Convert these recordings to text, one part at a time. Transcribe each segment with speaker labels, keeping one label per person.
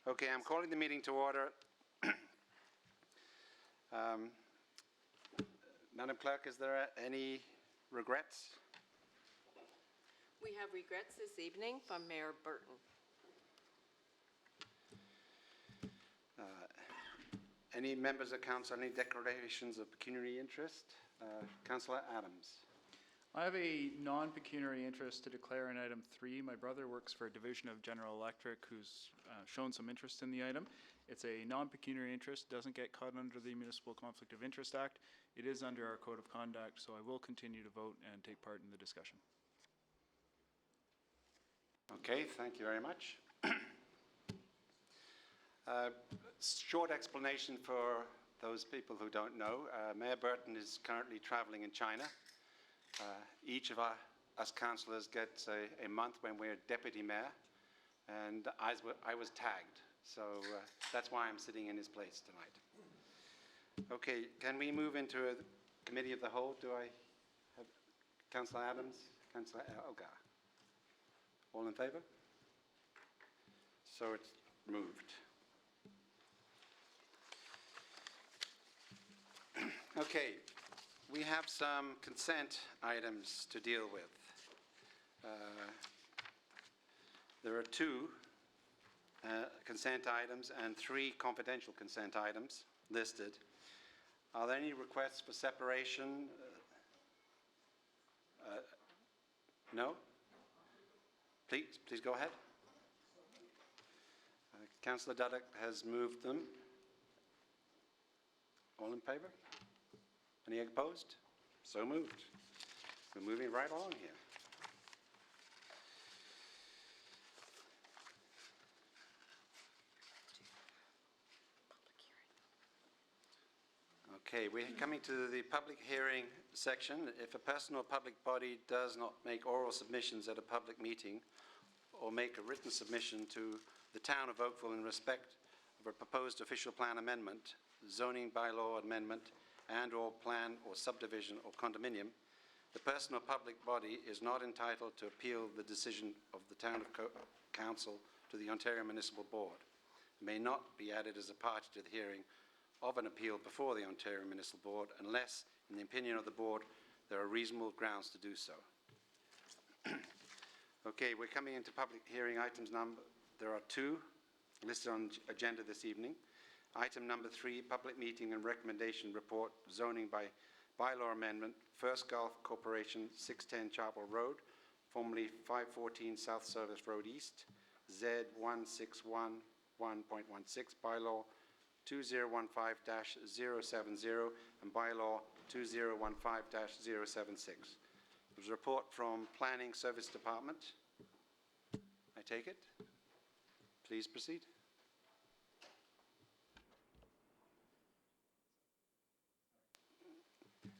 Speaker 1: Okay, I'm calling the meeting to order. Madam Clerk, is there any regrets?
Speaker 2: We have regrets this evening from Mayor Burton.
Speaker 1: Any members of council, any declarations of pecuniary interest? Councillor Adams.
Speaker 3: I have a non-pecuniary interest to declare in item 3. My brother works for a division of General Electric who's shown some interest in the item. It's a non-pecuniary interest, doesn't get caught under the Municipal Conflict of Interest Act. It is under our Code of Conduct, so I will continue to vote and take part in the discussion.
Speaker 1: Okay, thank you very much. Short explanation for those people who don't know. Mayor Burton is currently traveling in China. Each of us councillors gets a month when we're deputy mayor, and I was tagged, so that's why I'm sitting in his place tonight. Okay, can we move into a committee of the whole? Do I have Councillor Adams, Councillor Elgar? All in favour? So it's moved. Okay, we have some consent items to deal with. There are 2 consent items and 3 confidential consent items listed. Are there any requests for separation? No? Please go ahead. Councillor Duddock has moved them. All in favour? Any opposed? So moved. We're moving right along here. Okay, we're coming to the public hearing section. If a person or public body does not make oral submissions at a public meeting or make a written submission to the town of Oakville in respect of a proposed official plan amendment, zoning bylaw amendment, and or plan or subdivision or condominium, the person or public body is not entitled to appeal the decision of the town of council to the Ontario Municipal Board. It may not be added as a party to the hearing of an appeal before the Ontario Municipal Board unless, in the opinion of the board, there are reasonable grounds to do so. Okay, we're coming into public hearing items there are 2 listed on the agenda this evening. Item number 3, public meeting and recommendation report, zoning by bylaw amendment, First Gulf Corporation, 610 Chapel Road, formerly 514 South Service Road East, Z1611.16, bylaw 2015-070 and bylaw 2015-076. There's a report from Planning Service Department. I take it. Please proceed.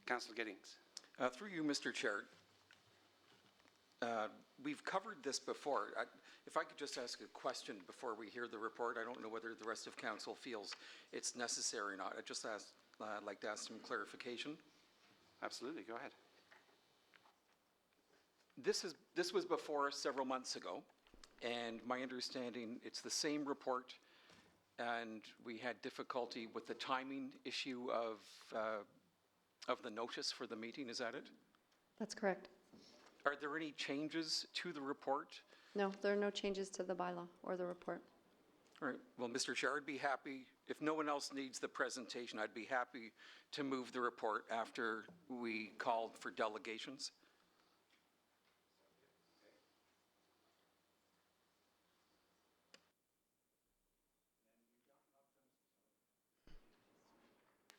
Speaker 1: Councillor Giddings.
Speaker 4: Through you, Mr. Chair, we've covered this before. If I could just ask a question before we hear the report. I don't know whether the rest of council feels it's necessary or not. I'd like to ask some clarification.
Speaker 1: Absolutely, go ahead.
Speaker 4: This was before us several months ago, and my understanding it's the same report, and we had difficulty with the timing issue of the notice for the meeting. Is that it?
Speaker 5: That's correct.
Speaker 4: Are there any changes to the report?
Speaker 5: No, there are no changes to the bylaw or the report.
Speaker 4: All right. Well, Mr. Chair, I'd be happy, if no one else needs the presentation, I'd be happy to move the report after we called for delegations.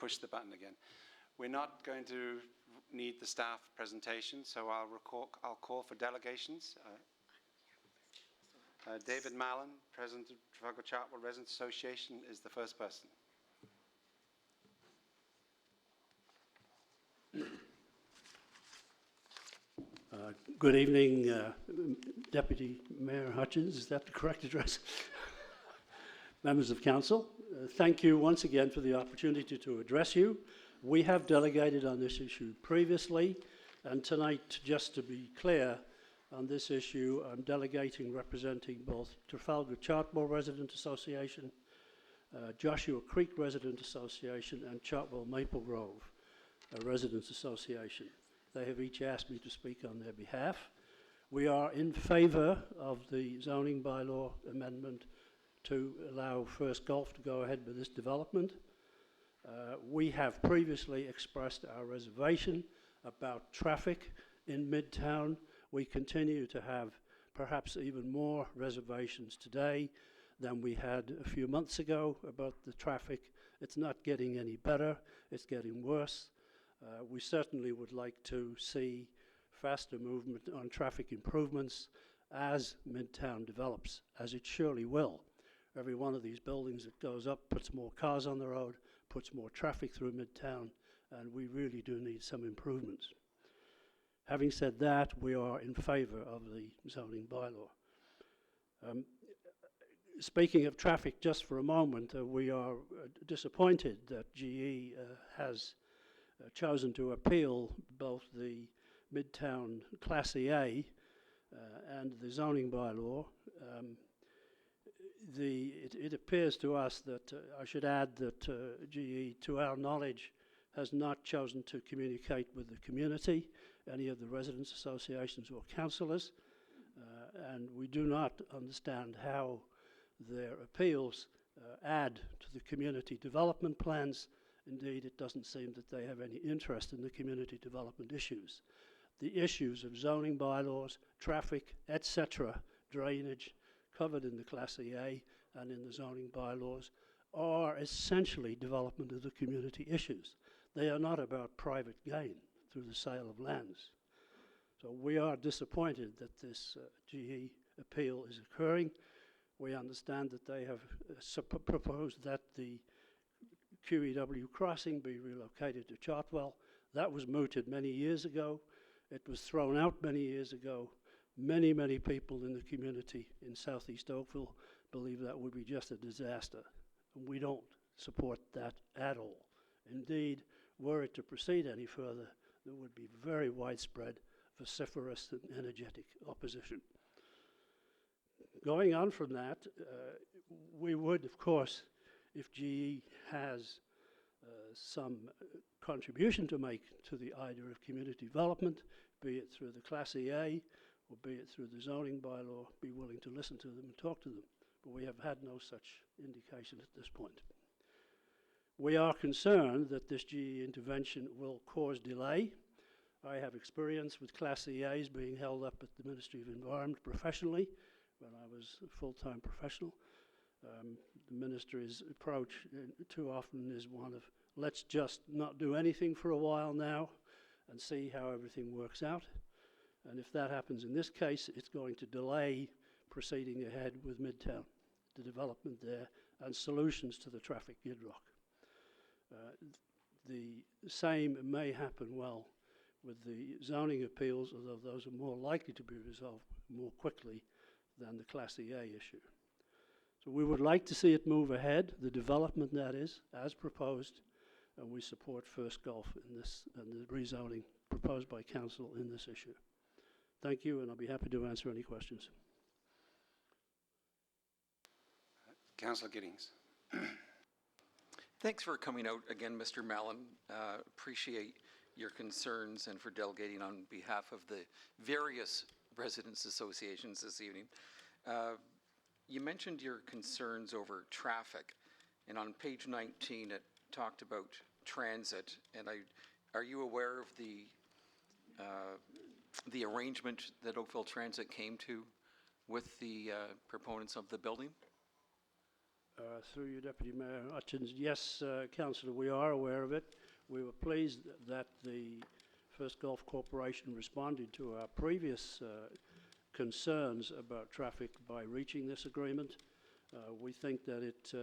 Speaker 1: Push the button again. We're not going to need the staff presentation, so I'll call for delegations. David Mallon, President of Trafalgar Chartwell Residents Association, is the first person.
Speaker 6: Good evening, Deputy Mayor Hutchins. Is that the correct address? Members of Council, thank you once again for the opportunity to address you. We have delegated on this issue previously, and tonight, just to be clear, On this issue, I'm delegating representing both Trafalgar Chartwell Resident Association, Joshua Creek Resident Association, and Chartwell Maple Grove Residents Association. They have each asked me to speak on their behalf. We are in favour of the zoning bylaw amendment to allow First Gulf to go ahead with this development. We have previously expressed our reservation about traffic in Midtown. We continue to have perhaps even more reservations today than we had a few months ago about the traffic. It's not getting any better, it's getting worse. We certainly would like to see faster movement on traffic improvements as Midtown develops, as it surely will. Every one of these buildings that goes up puts more cars on the road, puts more traffic through Midtown, and we really do need some improvements. Having said that, we are in favour of the zoning bylaw. Speaking of traffic, just for a moment, we are disappointed that GE has chosen to appeal both the Midtown Class EA and the zoning bylaw. It appears to us that, I should add that GE, to our knowledge, has not chosen to communicate with the community, any of the residents' associations or councillors, and we do not understand how their appeals add to the community development plans. Indeed, it doesn't seem that they have any interest in the community development issues. The issues of zoning bylaws, traffic, etc., drainage, covered in the Class EA and in the zoning bylaws, are essentially development of the community issues. They are not about private gain through the sale of lands. So we are disappointed that this GE appeal is occurring. We understand that they have proposed that the QEW crossing be relocated to Chartwell. That was mooted many years ago. It was thrown out many years ago. Many, many people in the community in southeast Oakville believe that would be just a disaster. And we don't support that at all. Indeed, were it to proceed any further, there would be very widespread, vociferous and energetic opposition. Going on from that, we would, of course, if GE has some contribution to make to the idea of community development, be it through the Class EA or be it through the zoning bylaw, be willing to listen to them and talk to them. But we have had no such indication at this point. We are concerned that this GE intervention will cause delay. I have experience with Class EAs being held up at the Ministry of Environment professionally when I was a full-time professional. The Ministry's approach too often is one of, let's just not do anything for a while now and see how everything works out. And if that happens in this case, it's going to delay proceeding ahead with Midtown, the development there, and solutions to the traffic gridlock. The same may happen well with the zoning appeals, although those are more likely to be resolved more quickly than the Class EA issue. So we would like to see it move ahead, the development that is, as proposed, and we support First Gulf in this and the rezoning proposed by Council in this issue. Thank you, and I'll be happy to answer any questions.
Speaker 1: Councillor Giddings.
Speaker 4: Thanks for coming out again, Mr. Mallon. Appreciate your concerns and for delegating on behalf of the various residents' associations this evening. You mentioned your concerns over traffic, and on page 19 it talked about transit, and are you aware of the arrangement that Oakville Transit came to with the proponents of the building?
Speaker 6: Through you, Deputy Mayor Hutchins, yes, Councillor, we are aware of it. We were pleased that the First Gulf Corporation responded to our previous concerns about traffic by reaching this agreement. We think that it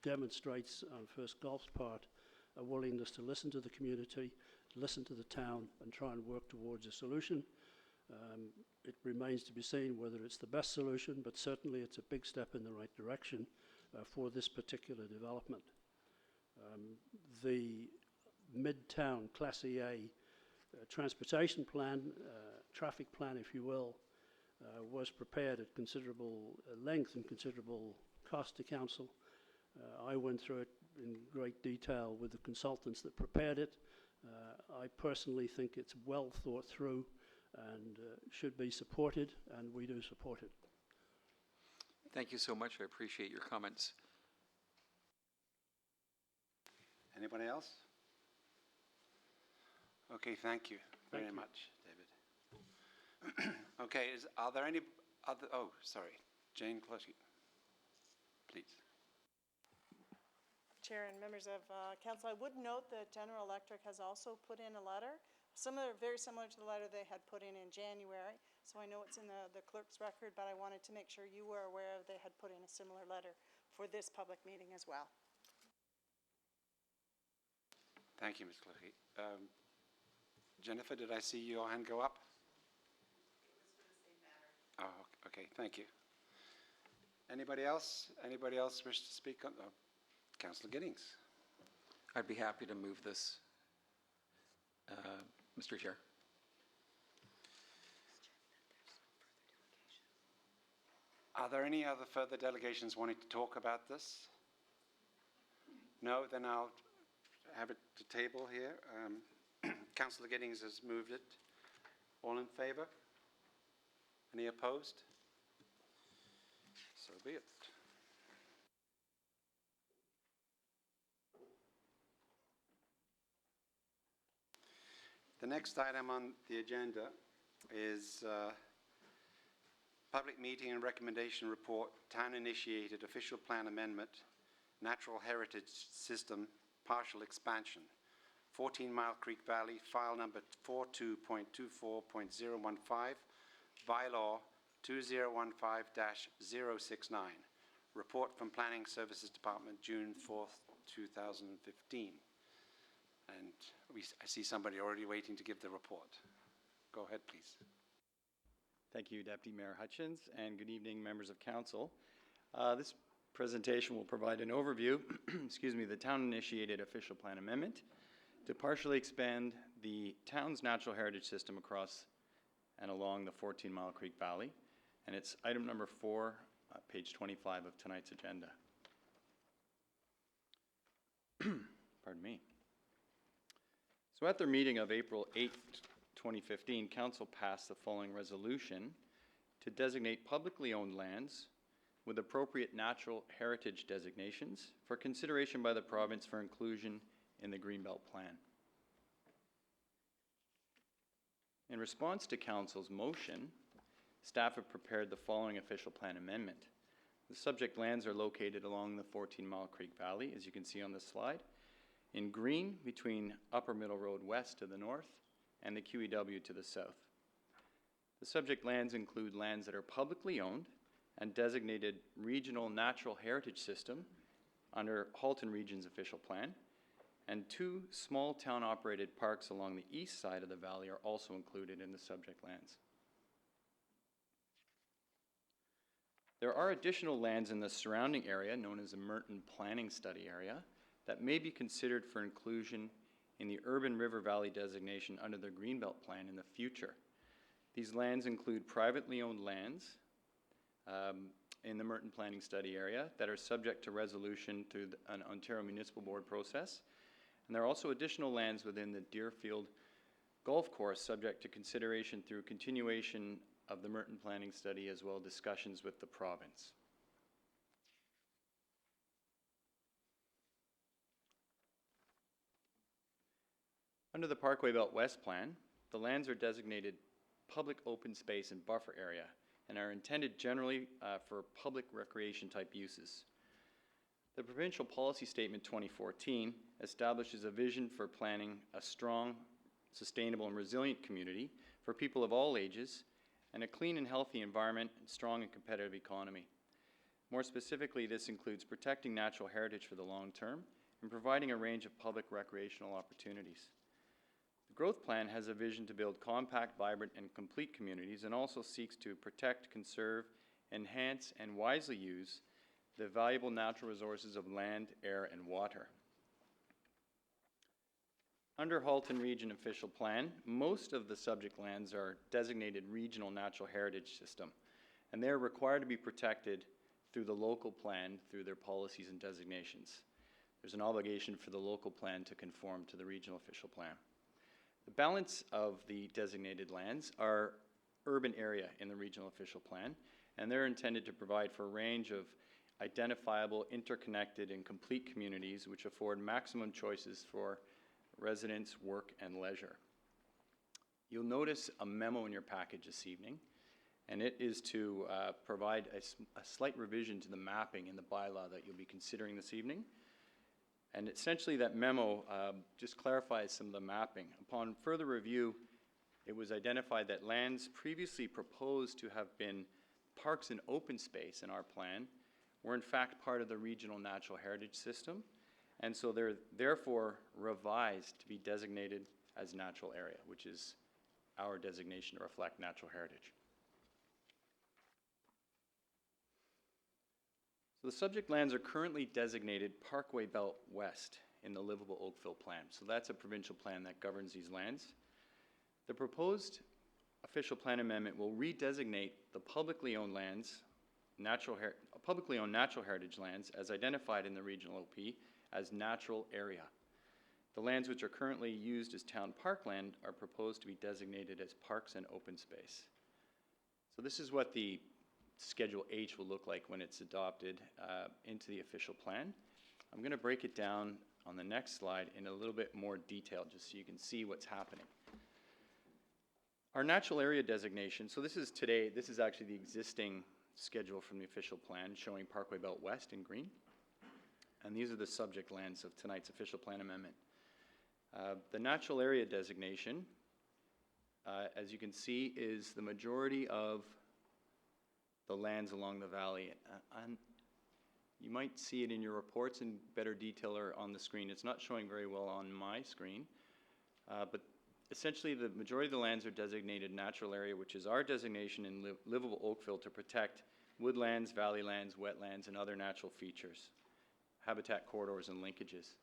Speaker 6: demonstrates on First Gulf's part a willingness to listen to the community, listen to the town, and try and work towards a solution. It remains to be seen whether it's the best solution, but certainly it's a big step in the right direction for this particular development. The Midtown Class EA transportation plan, traffic plan, if you will, was prepared at considerable length and considerable cost to council. I went through it in great detail with the consultants that prepared it. I personally think it's well thought through and should be supported, and we do support it.
Speaker 4: Thank you so much. I appreciate your comments.
Speaker 1: Anybody else? Okay, thank you very
Speaker 6: Thank you.
Speaker 1: much, David. Okay, are there any other, oh, sorry, Jane Closkey, please.
Speaker 7: Chair and members of council, I would note that General Electric has also put in a letter, very similar to the letter they had put in January. So I know it's in the clerk's record, but I wanted to make sure you were aware they had put in a similar letter for this public meeting as well.
Speaker 1: Thank you, Ms. Closkey. Jennifer, did I see your hand go up? It was for the same matter. Oh, okay, thank you. Anybody else? Anybody else wish to speak on? Oh, Councillor Giddings.
Speaker 4: I'd be happy to move this, Mr. Chair.
Speaker 1: Are there any other further delegations wanting to talk about this? No, then I'll have it to table here. Councillor Giddings has moved it. All in favour? Any opposed? So be it. The next item on the agenda is public meeting and recommendation report, town-initiated official plan amendment, natural heritage system, partial expansion, 14 Mile Creek Valley, file number 42.24.015, bylaw 2015-069, report from Planning Services Department, June 4th, 2015. And I see somebody already waiting to give the report. Go ahead, please.
Speaker 8: Thank you, Deputy Mayor Hutchins, and good evening, members of council. This presentation will provide an overview, excuse me, the town-initiated official plan amendment to partially expand the town's natural heritage system across and along the 14 Mile Creek Valley, and it's item number 4, page 25 of tonight's agenda. Pardon me. So at their meeting of April 8, 2015, Council passed the following resolution to designate publicly owned lands with appropriate natural heritage designations for consideration by the province for inclusion in the Greenbelt Plan. In response to Council's motion, staff have prepared the following official plan amendment. The subject lands are located along the 14 Mile Creek Valley, as you can see on this slide, in green between Upper Middle Road West to the north and the QEW to the south. The subject lands include lands that are publicly owned and designated Regional Natural Heritage System under Halton Region's official plan, and 2 small town-operated parks along the east side of the valley are also included in the subject lands. There are additional lands in the surrounding area, known as the Merton Planning Study Area, that may be considered for inclusion in the Urban River Valley designation under the Greenbelt Plan in the future. These lands include privately owned lands in the Merton Planning Study Area that are subject to resolution through an Ontario Municipal Board process. And there are also additional lands within the Deerfield Golf Course subject to consideration through continuation of the Merton Planning Study as well as discussions with the province. Under the Parkway Belt West Plan, the lands are designated public open space and buffer area and are intended generally for public recreation type uses. The Provincial Policy Statement 2014 establishes a vision for planning a strong, sustainable and resilient community for people of all ages and a clean and healthy environment and strong and competitive economy. More specifically, this includes protecting natural heritage for the long term and providing a range of public recreational opportunities. The Growth Plan has a vision to build compact, vibrant, and complete communities and also seeks to protect, conserve, enhance, and wisely use the valuable natural resources of land, air, and water. Under Halton Region Official Plan, most of the subject lands are designated regional natural heritage system, and they're required to be protected through the local plan through their policies and designations. There's an obligation for the local plan to conform to the regional official plan. The balance of the designated lands are urban area in the regional official plan, and they're intended to provide for a range of identifiable, interconnected, and complete communities which afford maximum choices for residents, work, and leisure. You'll notice a memo in your package this evening, and it is to provide a slight revision to the mapping in the bylaw that you'll be considering this evening. And essentially that memo just clarifies some of the mapping. Upon further review, it was identified that lands previously proposed to have been parks and open space in our plan were in fact part of the regional natural heritage system, and so they're therefore revised to be designated as natural area, which is our designation to reflect natural heritage. So the subject lands are currently designated Parkway Belt West in the Livable Oakville Plan. So that's a provincial plan that governs these lands. The proposed official plan amendment will redesignate the publicly owned lands, publicly owned natural heritage lands as identified in the regional OP as natural area. The lands which are currently used as town parkland are proposed to be designated as parks and open space. So this is what the Schedule H will look like when it's adopted into the official plan. I'm going to break it down on the next slide in a little bit more detail just so you can see what's happening. Our natural area designation, so this is actually the existing schedule from the official plan showing Parkway Belt West in green. And these are the subject lands of tonight's official plan amendment. The natural area designation, as you can see, is the majority of the lands along the valley. And you might see it in your reports in better detail or on the screen. It's not showing very well on my screen, but essentially the majority of the lands are designated natural area, which is our designation in Livable Oakville to protect woodlands, valley lands, wetlands, and other natural features, habitat corridors, and linkages.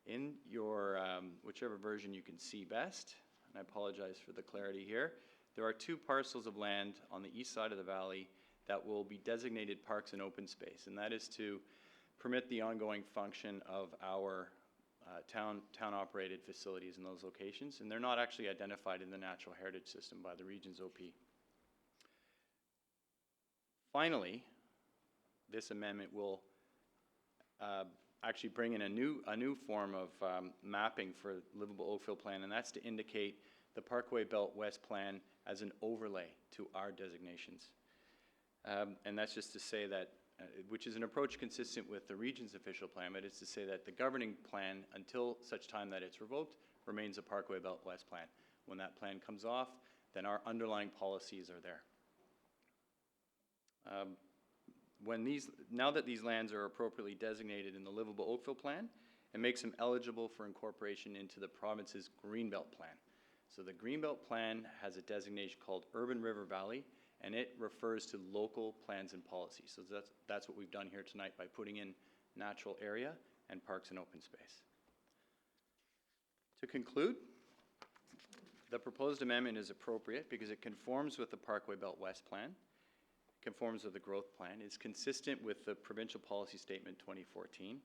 Speaker 8: In your whichever version you can see best, and I apologize for the clarity here, there are two parcels of land on the east side of the valley that will be designated parks and open space, and that is to permit the ongoing function of our town-operated facilities in those locations, and they're not actually identified in the natural heritage system by the region's OP. Finally, this amendment will actually bring in a new form of mapping for Livable Oakville Plan, and that's to indicate the Parkway Belt West Plan as an overlay to our designations. And that's just to say that, which is an approach consistent with the region's official plan, but it's to say that the governing plan, until such time that it's revoked, remains a Parkway Belt West Plan. When that plan comes off, then our underlying policies are there. Now that these lands are appropriately designated in the Livable Oakville Plan, it makes them eligible for incorporation into the province's Greenbelt Plan. So the Greenbelt Plan has a designation called Urban River Valley, and it refers to local plans and policies. So that's what we've done here tonight by putting in natural area and parks and open space. To conclude, the proposed amendment is appropriate because it conforms with the Parkway Belt West Plan, conforms with the growth plan, is consistent with the Provincial Policy Statement 2014,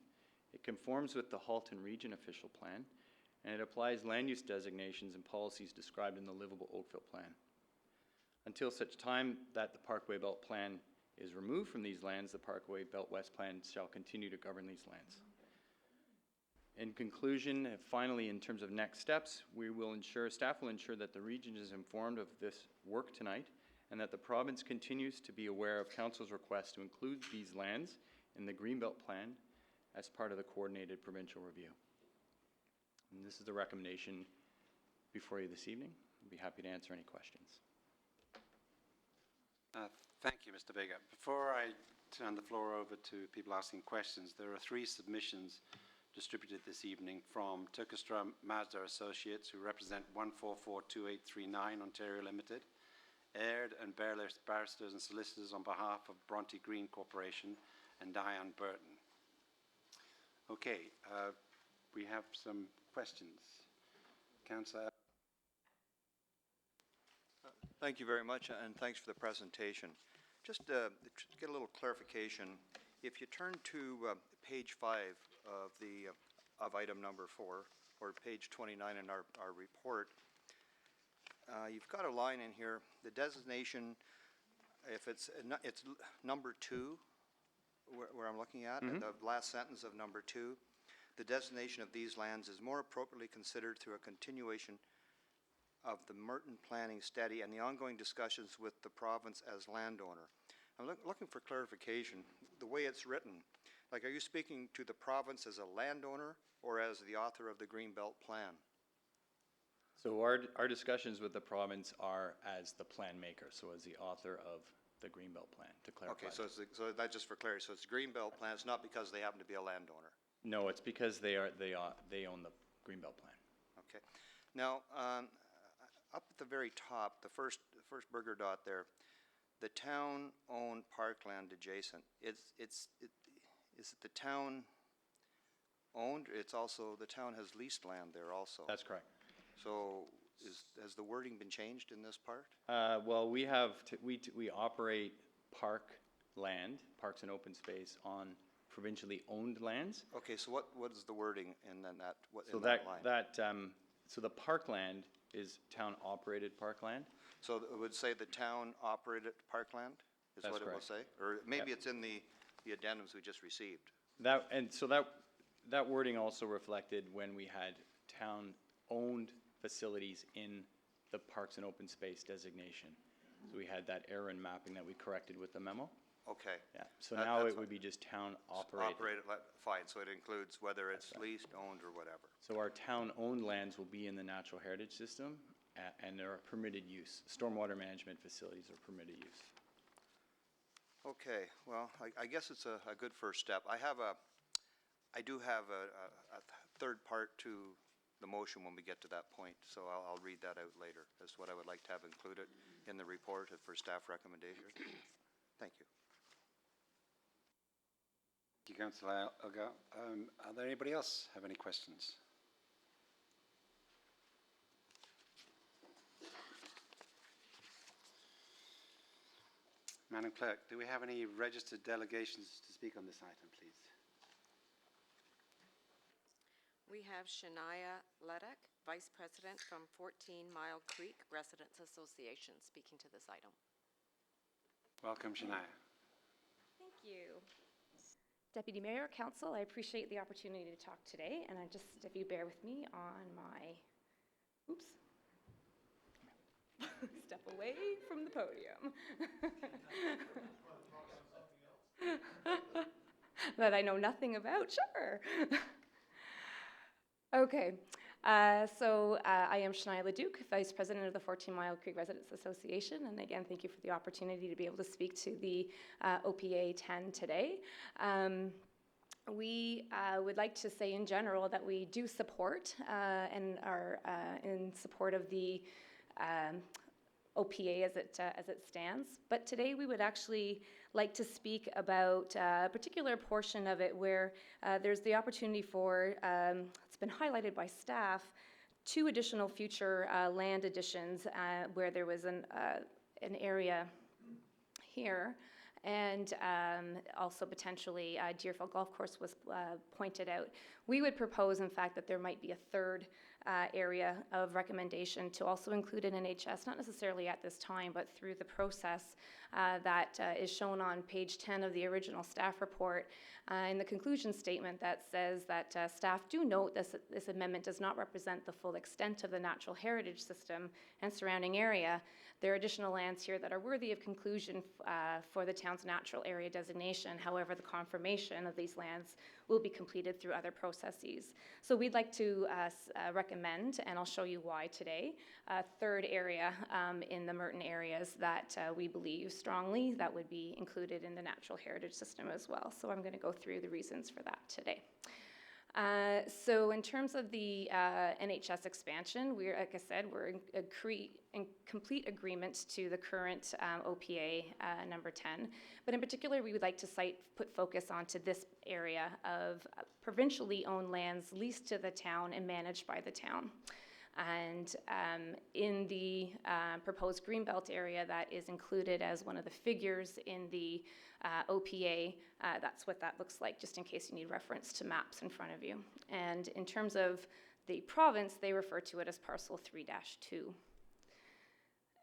Speaker 8: it conforms with the Halton Region Official Plan, and it applies land use designations and policies described in the Livable Oakville Plan. Until such time that the Parkway Belt Plan is removed from these lands, the Parkway Belt West Plan shall continue to govern these lands. In conclusion, finally, in terms of next steps, staff will ensure that the region is informed of this work tonight and that the province continues to be aware of Council's request to include these lands in the Greenbelt Plan as part of the coordinated provincial review. And this is the recommendation before you this evening. I'd be happy to answer any questions.
Speaker 1: Thank you, Mr. Vega. Before I turn the floor over to people asking questions, there are 3 submissions distributed this evening from Turkestra Mazda Associates, who represent 1442839 Ontario Limited, Aird and Bayless Barristers and Solicitors on behalf of Bronte Green Corporation, and Diane Burton. Okay, we have some questions. Councillor.
Speaker 9: Thank you very much, and thanks for the presentation. Just to get a little clarification, if you turn to page 5 of item number 4, or page 29 in our report, you've got a line in here, the designation, if it's number 2, where I'm looking at, the last sentence of number 2, the designation of these lands is more appropriately considered through a continuation of the Merton planning study and the ongoing discussions with the province as landowner. I'm looking for clarification. The way it's written, like, are you speaking to the province as a landowner or as the author of the Greenbelt Plan?
Speaker 8: So our discussions with the province are as the plan maker, so as the author of the Greenbelt Plan, to clarify.
Speaker 9: Okay, so that's just for clarity. So it's Greenbelt Plan. It's not because they happen to be a landowner.
Speaker 8: No, it's because they own the Greenbelt Plan.
Speaker 9: Okay. Now, up at the very top, the first burger dot there, the town-owned parkland adjacent. Is it the town-owned? It's also, the town has leased land there also.
Speaker 8: That's correct.
Speaker 9: So has the wording been changed in this part?
Speaker 8: Well, we operate parks and open space on provincially owned lands.
Speaker 9: Okay, so what is the wording in then that line?
Speaker 8: So the parkland is town-operated parkland.
Speaker 9: So it would say the town-operated parkland? Is
Speaker 8: That's
Speaker 9: what it will
Speaker 8: correct.
Speaker 9: say? Or maybe
Speaker 8: Yep.
Speaker 9: it's in the addendums we just received.
Speaker 8: That wording also reflected when we had town-owned facilities in the parks and open space designation. So we had that error in mapping that we corrected with the memo.
Speaker 9: Okay.
Speaker 8: Yeah, so
Speaker 9: That-
Speaker 8: now
Speaker 9: that's
Speaker 8: it would be just town-operated.
Speaker 9: Operated, fine, so it includes whether it's leased, owned, or whatever.
Speaker 8: So our town-owned lands will be in the natural heritage system, and they're a permitted use. Stormwater management facilities are permitted use.
Speaker 9: Okay, well, I guess it's a good first step. I do have a third part to the motion when we get to that point, so I'll read that out later as what I would like to have included in the report for staff recommendation. Thank you.
Speaker 1: Thank you, Councillor Elgar. Are there anybody else have any questions? Madam Clerk, do we have any registered delegations to speak on this item, please?
Speaker 2: We have Shania Ledek, Vice President from 14 Mile Creek Residents Association, speaking to this item.
Speaker 1: Welcome, Shania.
Speaker 10: Thank you. Deputy Mayor, Council, I appreciate the opportunity to talk today, and I just, if you bear with me on my, oops, step away from the podium. That I know nothing about, sure. Okay, so I am Shania Leduc, Vice President of the 14 Mile Creek Residents Association, and again, thank you for the opportunity to be able to speak to the OPA 10 today. We would like to say in general that we do support and are in support of the OPA as it stands, but today we would actually like to speak about a particular portion of it where there's the opportunity for, it's been highlighted by staff, 2 additional future land additions where there was an area here, and also potentially Deerfield Golf Course was pointed out. We would propose, in fact, that there might be a third area of recommendation to also include an NHS, not necessarily at this time, but through the process that is shown on page 10 of the original staff report in the conclusion statement that says that staff do note this amendment does not represent the full extent of the natural heritage system and surrounding area. There are additional lands here that are worthy of conclusion for the town's natural area designation. However, the confirmation of these lands will be completed through other processes. So we'd like to recommend, and I'll show you why today, a third area in the Merton areas that we believe strongly that would be included in the natural heritage system as well. So I'm going to go through the reasons for that today. So in terms of the NHS expansion, we're, like I said, we're in complete agreement to the current OPA number 10. But in particular, we would like to put focus onto this area of provincially owned lands leased to the town and managed by the town. And in the proposed Greenbelt area that is included as one of the figures in the OPA, that's what that looks like, just in case you need reference to maps in front of you. And in terms of the province, they refer to it as Parcel 3-2.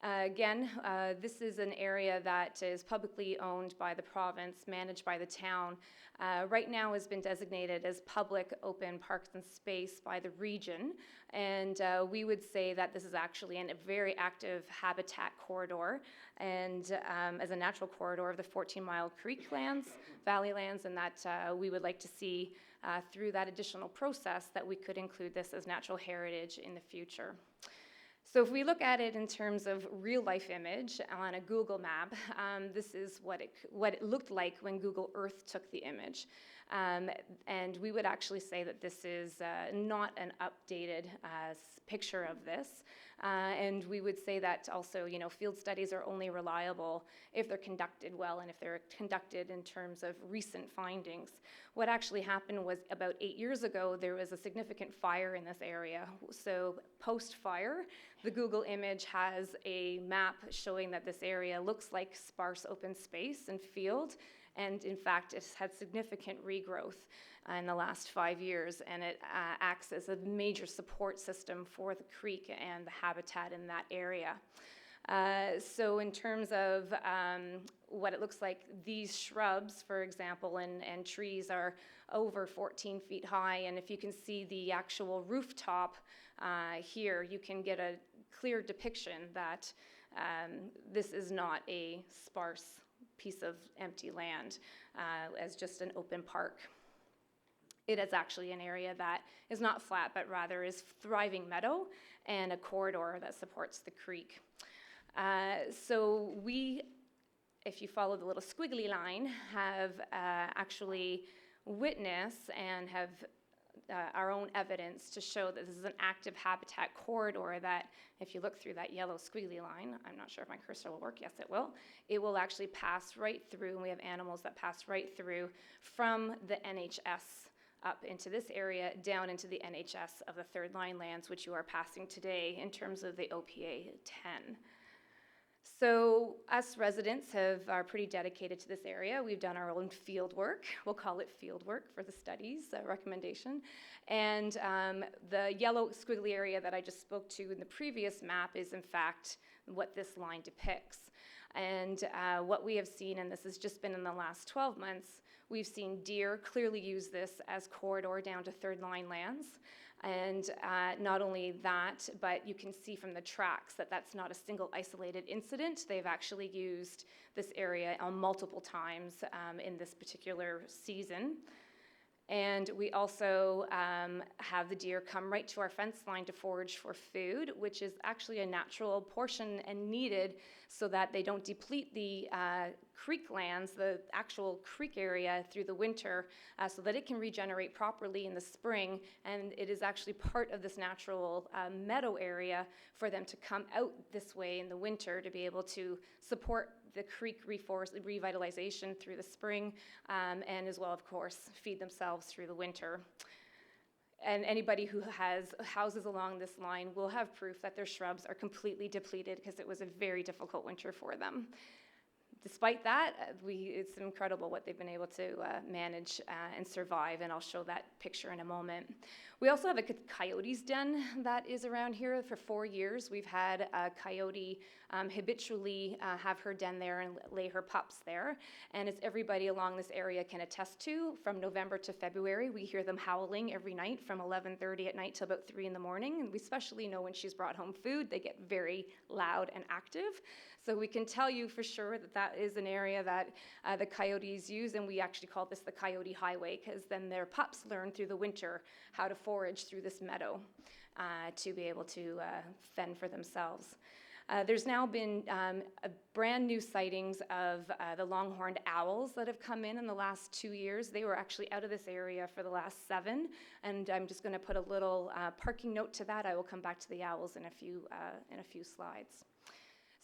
Speaker 10: Again, this is an area that is publicly owned by the province, managed by the town. Right now has been designated as public open parks and space by the region, and we would say that this is actually a very active habitat corridor, and as a natural corridor of the 14-mile creek lands, valley lands, and that we would like to see through that additional process that we could include this as natural heritage in the future. So if we look at it in terms of real-life image on a Google map, this is what it looked like when Google Earth took the image. And we would actually say that this is not an updated picture of this. And we would say that also, field studies are only reliable if they're conducted well and if they're conducted in terms of recent findings. What actually happened was about 8 years ago, there was a significant fire in this area. So post-fire, the Google image has a map showing that this area looks like sparse open space and field. And in fact, it's had significant regrowth in the last 5 years, and it acts as a major support system for the creek and the habitat in that area. So in terms of what it looks like, these shrubs, for example, and trees are over 14 feet high, and if you can see the actual rooftop here, you can get a clear depiction that this is not a sparse piece of empty land as just an open park. It is actually an area that is not flat, but rather is thriving meadow and a corridor that supports the creek. So we, if you follow the little squiggly line, have actually witnessed and have our own evidence to show that this is an active habitat corridor that, if you look through that yellow squiggly line, I'm not sure if my cursor will work, yes it will actually pass right through, and we have animals that pass right through from the NHS up into this area, down into the NHS of the third line lands, which you are passing today in terms of the OPA 10. So us residents are pretty dedicated to this area. We've done our own field work. We'll call it field work for the studies recommendation. And the yellow squiggly area that I just spoke to in the previous map is in fact what this line depicts. And what we have seen, and this has just been in the last 12 months, we've seen deer clearly use this as corridor down to third line lands. And not only that, but you can see from the tracks that that's not a single isolated incident. They've actually used this area on multiple times in this particular season. And we also have the deer come right to our fence line to forage for food, which is actually a natural portion and needed so that they don't deplete the creek lands, the actual creek area through the winter, so that it can regenerate properly in the spring. And it is actually part of this natural meadow area for them to come out this way in the winter to be able to support the creek revitalization through the spring, and as well, of course, feed themselves through the winter. And anybody who has houses along this line will have proof that their shrubs are completely depleted because it was a very difficult winter for them. Despite that, it's incredible what they've been able to manage and survive, and I'll show that picture in a moment. We also have a coyote's den that is around here. For 4 years, we've had a coyote habitually have her den there and lay her pups there. And as everybody along this area can attest to, from November to February, we hear them howling every night from 11:30 at night till about 3 in the morning. And we especially know when she's brought home food, they get very loud and active. So we can tell you for sure that that is an area that the coyotes use, and we actually call this the coyote highway, because then their pups learn through the winter how to forage through this meadow to be able to fend for themselves. There's now been a brand new sightings of the longhorned owls that have come in the last 2 years. They were actually out of this area for the last 7, and I'm just going to put a little parking note to that. I will come back to the owls in a few slides.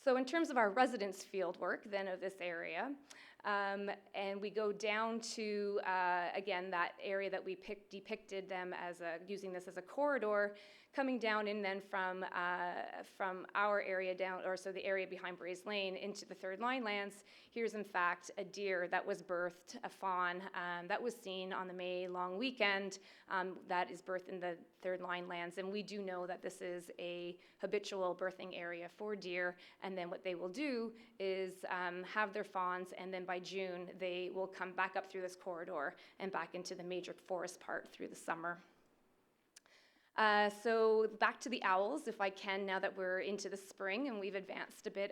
Speaker 10: So in terms of our residents' field work then of this area, And we go down to, again, that area that we depicted them as using this as a corridor, coming down in then from our area down, or so the area behind Braes Lane into the Third Line lands. Here's in fact a deer that was birthed, a fawn that was seen on the May long weekend that is birthed in the Third Line lands. And we do know that this is a habitual birthing area for deer. And then what they will do is have their fawns, and then by June they will come back up through this corridor and back into the major forest part through the summer. So back to the owls, if I can, now that we're into the spring and we've advanced a bit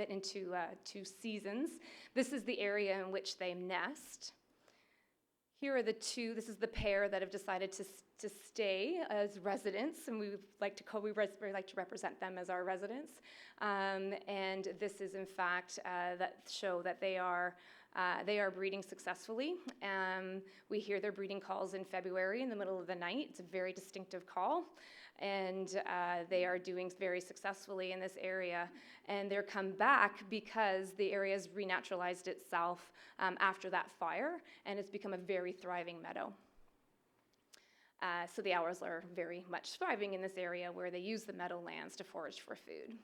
Speaker 10: into 2 seasons. This is the area in which they nest. Here are the two. This is the pair that have decided to stay as residents, and we like to represent them as our residents. And this is in fact that show that they are breeding successfully. We hear their breeding calls in February in the middle of the night. It's a very distinctive call. And they are doing very successfully in this area. And they're come back because the area has renaturalized itself after that fire, and it's become a very thriving meadow. So the owls are very much thriving in this area where they use the meadowlands to forage for food.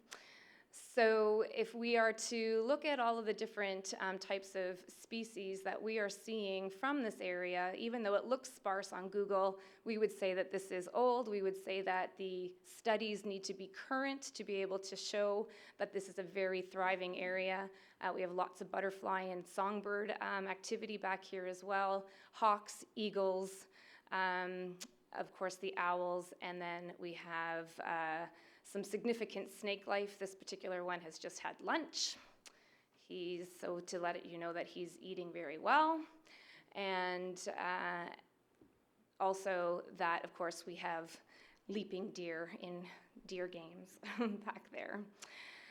Speaker 10: So if we are to look at all of the different types of species that we are seeing from this area, even though it looks sparse on Google, we would say that this is old. We would say that the studies need to be current to be able to show that this is a very thriving area. We have lots of butterfly and songbird activity back here as well, hawks, eagles, of course the owls, and then we have some significant snake life. This particular one has just had lunch. So to let you know that he's eating very well. And also that, of course, we have leaping deer in deer games back there.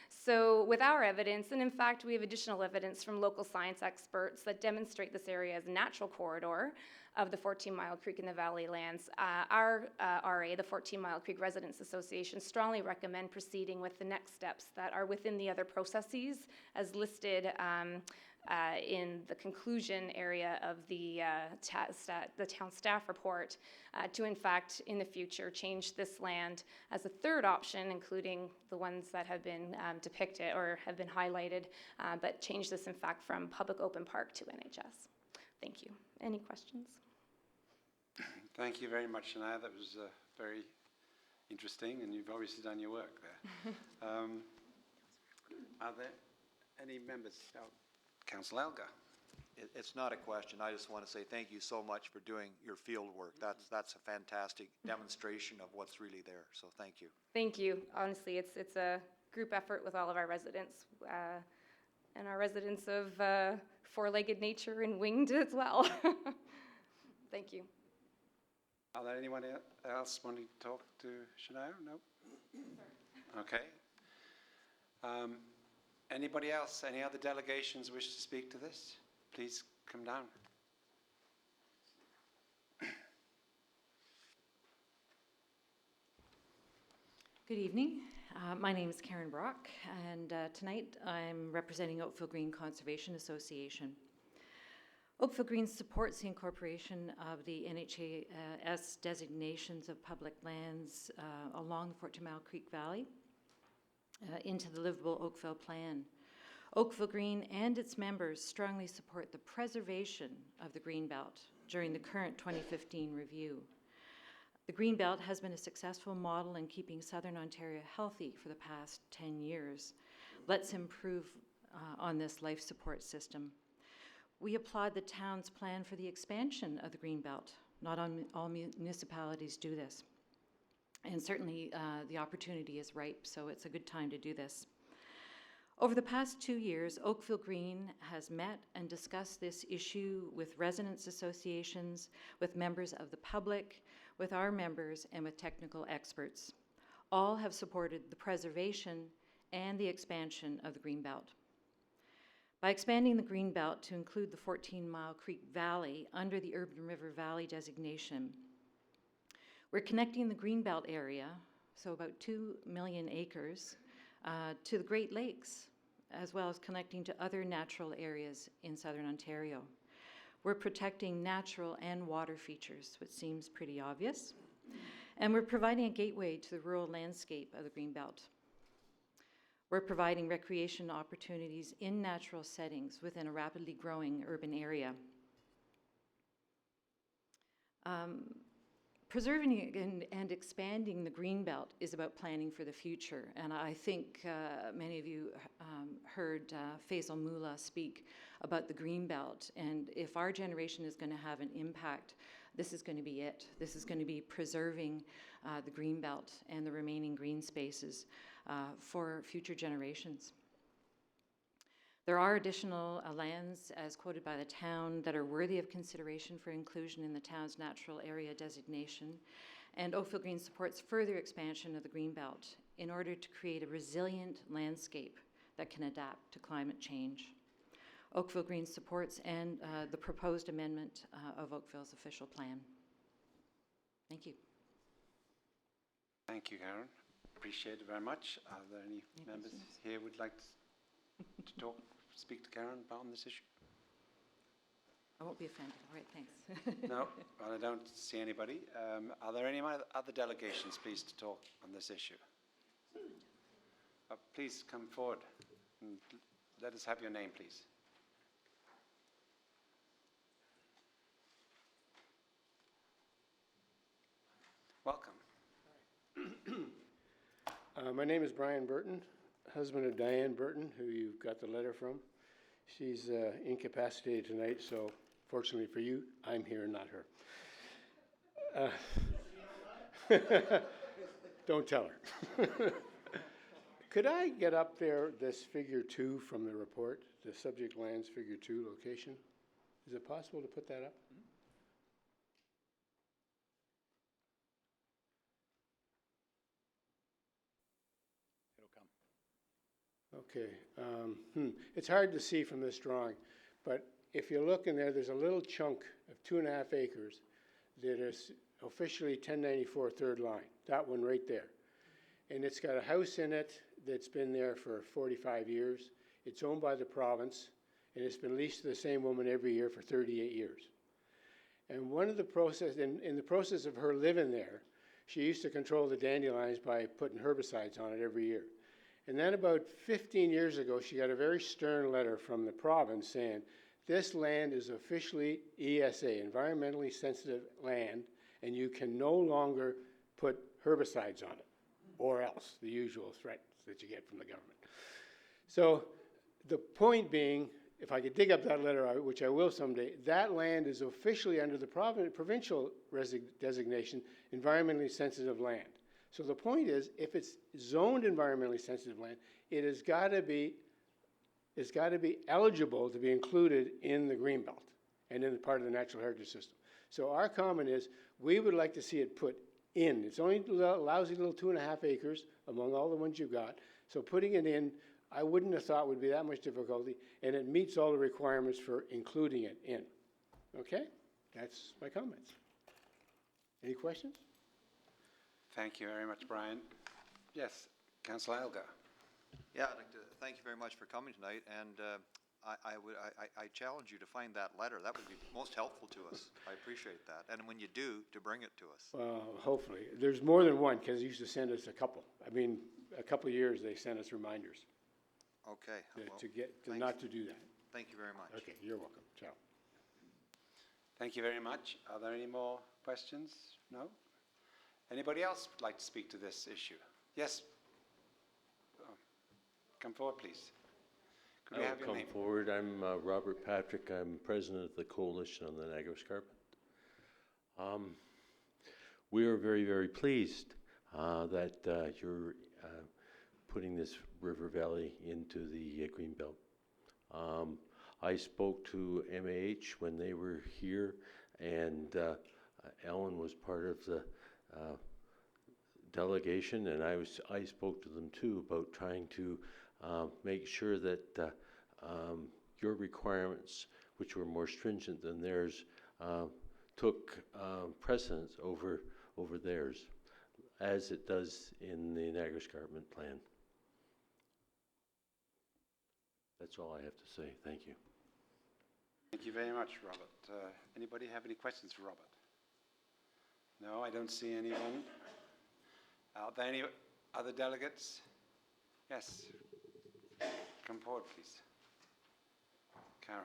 Speaker 10: So with our evidence, and in fact we have additional evidence from local science experts that demonstrate this area as a natural corridor of the 14 Mile Creek in the Valley lands, our RA, the 14 Mile Creek Residents Association, strongly recommend proceeding with the next steps that are within the other processes as listed in the conclusion area of the town staff report to, in fact, in the future, change this land as a third option, including the ones that have been depicted or have been highlighted, but change this, in fact, from public open park to NHS. Thank you. Any questions?
Speaker 1: Thank you very much, Shania. That was very interesting, and you've obviously done your work there. Are there any members? Oh, Councillor Elgar.
Speaker 9: It's not a question. I just want to say thank you so much for doing your field work. That's a fantastic demonstration of what's really there. So thank you.
Speaker 10: Thank you. Honestly, it's a group effort with all of our residents, and our residents of four-legged nature and winged as well. Thank you.
Speaker 1: Are there anyone else wanting to talk to Shania? No? Okay. Anybody else? Any other delegations wish to speak to this? Please come down.
Speaker 11: Good evening. My name is Karen Brock, and tonight I'm representing Oakville Green Conservation Association. Oakville Green supports the incorporation of the NHAS designations of public lands along the 14 Mile Creek Valley into the Livable Oakville Plan. Oakville Green and its members strongly support the preservation of the Greenbelt during the current 2015 review. The Greenbelt has been a successful model in keeping Southern Ontario healthy for the past 10 years. Let's improve on this life support system. We applaud the town's plan for the expansion of the Greenbelt. Not all municipalities do this. And certainly the opportunity is ripe, so it's a good time to do this. Over the past 2 years, Oakville Green has met and discussed this issue with residents' associations, with members of the public, with our members, and with technical experts. All have supported the preservation and the expansion of the Greenbelt. By expanding the Greenbelt to include the 14 Mile Creek Valley under the Urban River Valley designation, we're connecting the Greenbelt area, so about 2 million acres, to the Great Lakes as well as connecting to other natural areas in southern Ontario. We're protecting natural and water features, which seems pretty obvious. And we're providing a gateway to the rural landscape of the Greenbelt. We're providing recreation opportunities in natural settings within a rapidly growing urban area. Preserving and expanding the Greenbelt is about planning for the future, and I think many of you heard Faisal Mullah speak about the Greenbelt, and if our generation is going to have an impact, this is going to be it. This is going to be preserving the Greenbelt and the remaining green spaces for future generations. There are additional lands, as quoted by the town, that are worthy of consideration for inclusion in the town's natural area designation, and Oakville Green supports further expansion of the Greenbelt in order to create a resilient landscape that can adapt to climate change. Oakville Green supports and the proposed amendment of Oakville's official plan. Thank you.
Speaker 1: Thank you, Karen. Appreciate it very much. Are there any members here who would like to talk? Speak to Karen about on this issue?
Speaker 11: I won't be offended. All right, thanks.
Speaker 1: No, well, I don't see anybody. Are there any other delegations, please, to talk on this issue? Please come forward and let us have your name, please. Welcome.
Speaker 12: My name is Brian Burton, husband of Diane Burton, who you got the letter from. She's incapacitated tonight, so fortunately for you, I'm here, not her. Don't tell her. Could I get up there this figure 2 from the report, the subject lands figure 2 location? Is it possible to put that up? Okay, it's hard to see from this drawing, but if you look in there, there's a little chunk of 2.5 acres that is officially 1094 third line, that one right there. And it's got a house in it that's been there for 45 years. It's owned by the province, and it's been leased to the same woman every year for 38 years. And one of the process, in the process of her living there, she used to control the dandelions by putting herbicides on it every year. And then about 15 years ago, she got a very stern letter from the province saying, this land is officially ESA, environmentally sensitive land, and you can no longer put herbicides on it, or else, the usual threats that you get from the government. So the point being, if I could dig up that letter, which I will someday, that land is officially under the provincial designation, environmentally sensitive land. So the point is, if it's zoned environmentally sensitive land, it has got to be eligible to be included in the Greenbelt and in part of the natural heritage system. So our comment is, we would like to see it put in. It's only a lousy little 2.5 acres among all the ones you've got. So putting it in, I wouldn't have thought would be that much difficulty, and it meets all the requirements for including it in. Okay? That's my comments. Any questions?
Speaker 1: Thank you very much, Brian. Yes, Councillor Elgar.
Speaker 9: Yeah, I'd like to thank you very much for coming tonight, and I challenge you to find that letter. That would be most helpful to us. I appreciate that. And when you do, to bring it to us.
Speaker 12: Well, hopefully. There's more than one, because they used to send us a couple. I mean, a couple of years they sent us reminders.
Speaker 9: Okay.
Speaker 12: Well, not to do that.
Speaker 9: Thank you very much.
Speaker 12: Okay, you're welcome. Ciao.
Speaker 1: Thank you very much. Are there any more questions? No? Anybody else would like to speak to this issue? Yes. Come forward, please. Could we have your name?
Speaker 13: Come forward. I'm Robert Patrick. I'm president of the Coalition on the Niagara Escarpment. We are very, very pleased that you're putting this river valley into the Greenbelt. I spoke to MAH when they were here, and Ellen was part of the delegation, and I spoke to them too about trying to make sure that your requirements, which were more stringent than theirs, took precedence over theirs, as it does in the Niagara Escarpment Plan. That's all I have to say. Thank you.
Speaker 1: Thank you very much, Robert. Anybody have any questions for Robert? No, I don't see anyone. Are there any other delegates? Yes. Come forward, please. Karen.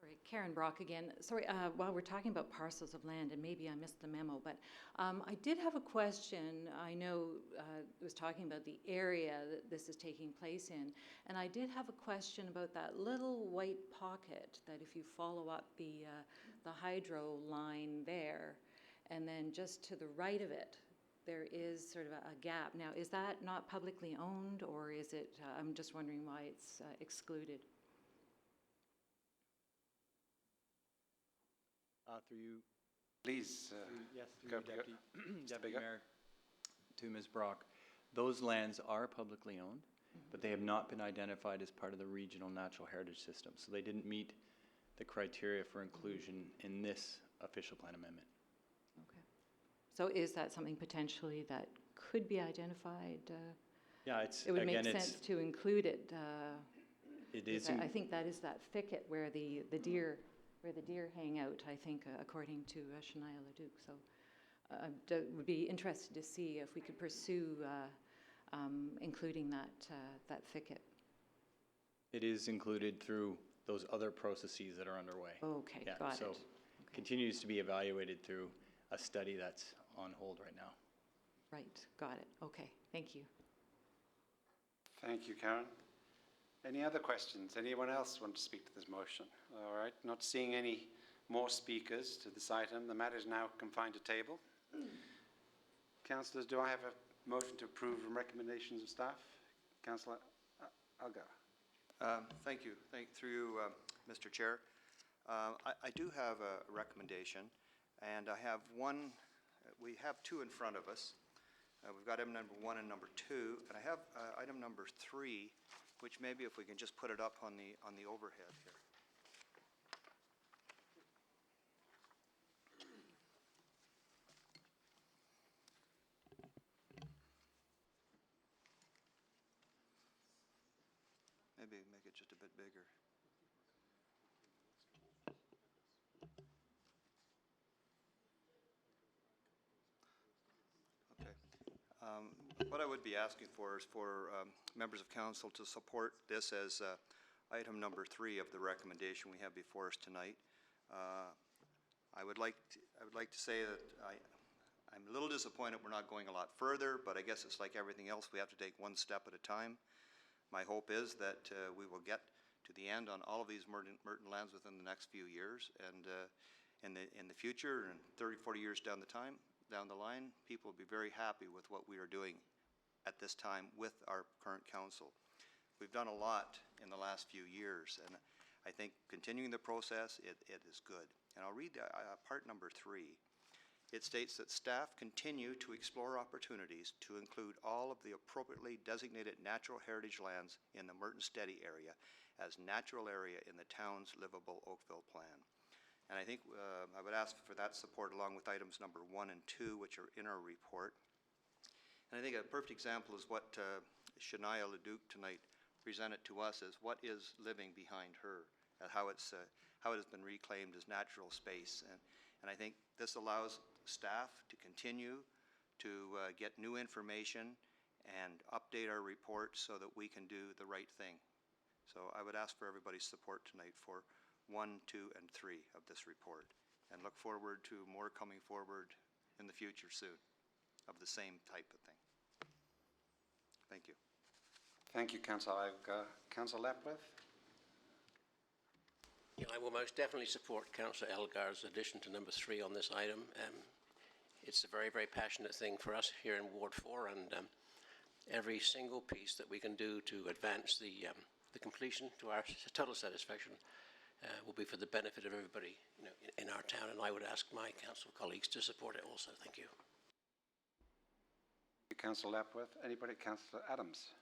Speaker 11: Sorry, Karen Brock again. Sorry, while we're talking about parcels of land, and maybe I missed the memo, but I did have a question. I know it was talking about the area that this is taking place in, and I did have a question about that little white pocket that if you follow up the hydro line there, and then just to the right of it, there is sort of a gap. Now, is that not publicly owned, or is it, I'm just wondering why it's excluded.
Speaker 8: Through you,
Speaker 1: Please.
Speaker 8: yes, through
Speaker 1: go-
Speaker 8: you, Deputy,
Speaker 1: Mr.
Speaker 8: Deputy
Speaker 1: Bigger.
Speaker 8: Mayor, to Ms. Brock. Those lands are publicly owned, but they have not been identified as part of the regional natural heritage system. So they didn't meet the criteria for inclusion in this official plan amendment.
Speaker 11: Okay. So is that something potentially that could be identified?
Speaker 8: Yeah, it's,
Speaker 11: It would
Speaker 8: again,
Speaker 11: make
Speaker 8: it's,
Speaker 11: sense to include it.
Speaker 8: it
Speaker 11: Is
Speaker 8: is,
Speaker 11: that- I think that is that thicket where the deer hang out, I think, according to Shania Leduc. So I would be interested to see if we could pursue including that thicket.
Speaker 8: it is included through those other processes that are underway.
Speaker 11: Okay,
Speaker 8: Yeah,
Speaker 11: got it.
Speaker 8: so
Speaker 11: Okay.
Speaker 8: continues to be evaluated through a study that's on hold right now.
Speaker 11: Right, got it. Okay, thank you.
Speaker 1: Thank you, Karen. Any other questions? Anyone else want to speak to this motion? All right, not seeing any more speakers to this item. The matter is now confined to table. Councillors, do I have a motion to approve recommendations of staff? Councillor Algar.
Speaker 9: Thank you. Through you, Mr. Chair. I do have a recommendation, and I have one, we have two in front of us. We've got item number 1 and number 2, and I have item number 3, which maybe if we can just put it up on the overhead here. Maybe make it just a bit bigger. Okay. What I would be asking for is for members of council to support this as item number 3 of the recommendation we have before us tonight. I would like to say that I'm a little disappointed we're not going a lot further, but I guess it's like everything else, we have to take one step at a time. My hope is that we will get to the end on all of these Merton lands within the next few years, and in the future, and 30, 40 years down the line, people will be very happy with what we are doing at this time with our current council. We've done a lot in the last few years, and I think continuing the process, it is good. And I'll read part number 3. It states that staff continue to explore opportunities to include all of the appropriately designated natural heritage lands in the Merton Steady area as natural area in the town's livable Oakville plan. And I think I would ask for that support along with items number 1 and 2, which are in our report. And I think a perfect example is what Shania Leduc tonight presented to us as what is living behind her, how it has been reclaimed as natural space. And I think this allows staff to continue to get new information and update our report so that we can do the right thing. So I would ask for everybody's support tonight for 1, 2, and 3 of this report, and look forward to more coming forward in the future soon of the same type of thing. Thank you.
Speaker 1: Thank you, Councillor Algar. Councillor Lapworth.
Speaker 14: Yeah, I will most definitely support Councillor Elgar's addition to number 3 on this item. It's a very, very passionate thing for us here in Ward 4, and every single piece that we can do to advance the completion to our total satisfaction will be for the benefit of everybody, in our town. And I would ask my council colleagues to support it also. Thank you.
Speaker 1: Councillor Lapworth. Anybody? Councillor Adams.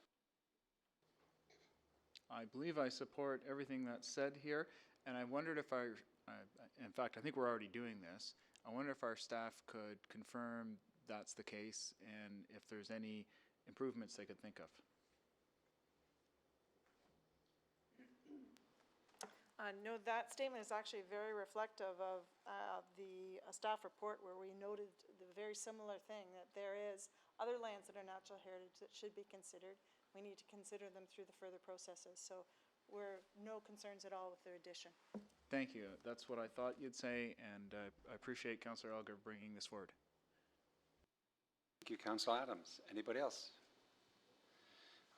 Speaker 3: I believe I support everything that's said here, and I wondered if in fact, I think we're already doing this. I wonder if our staff could confirm that's the case and if there's any improvements they could think of.
Speaker 7: No, that statement is actually very reflective of the staff report where we noted the very similar thing, that there is other lands that are natural heritage that should be considered. We need to consider them through the further processes. So we're no concerns at all with their addition.
Speaker 3: Thank you. That's what I thought you'd say, and I appreciate Councillor Elgar bringing this forward.
Speaker 1: Thank you, Councillor Adams. Anybody else?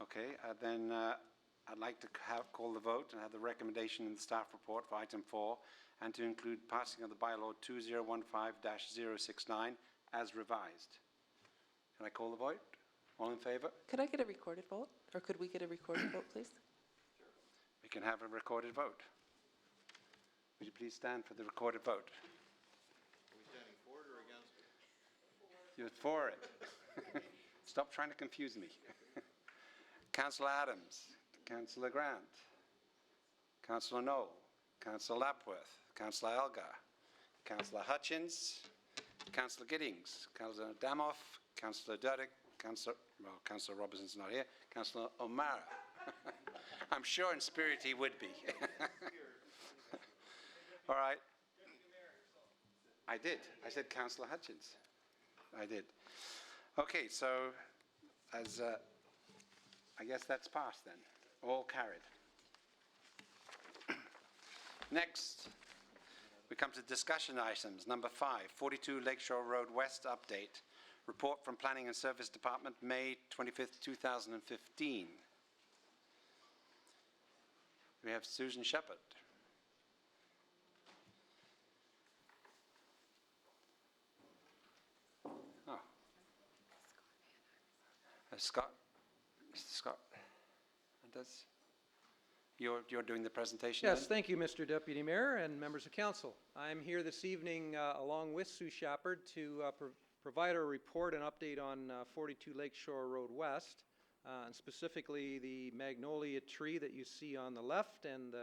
Speaker 1: Okay, then I'd like to call the vote and have the recommendation in the staff report for item 4 and to include passing of the bylaw 2015-069 as revised. Can I call the vote? All in favour?
Speaker 15: Could I get a recorded vote? Or could we get a recorded vote, please?
Speaker 1: We can have a recorded vote. Would you please stand for the recorded vote?
Speaker 9: Are we standing for it or against it?
Speaker 1: You're for it. Stop trying to confuse me. Councillor Adams, Councillor Grant, Councillor Knoll, Councillor Lapworth, Councillor Elgar, Councillor Hutchins, Councillor Giddings, Councillor Damoff, Councillor Duddick, Councillor Robertson's not here, Councillor O'Mara. I'm sure in spirit he would be. All right. I did. I said Councillor Hutchins. I did. Okay, so as I guess that's passed then. All carried. Next, we come to discussion items. Number 5, 42 Lakeshore Road West update. Report from Planning and Service Department, May 25th, 2015. We have Susan Shepherd. Oh. Scott. Mr. Scott. You're doing the presentation?
Speaker 16: Yes,
Speaker 1: then?
Speaker 16: thank you, Mr. Deputy Mayor and members of council. I'm here this evening along with Sue Shepard to provide a report and update on 42 Lakeshore Road West, and specifically the magnolia tree that you see on the left and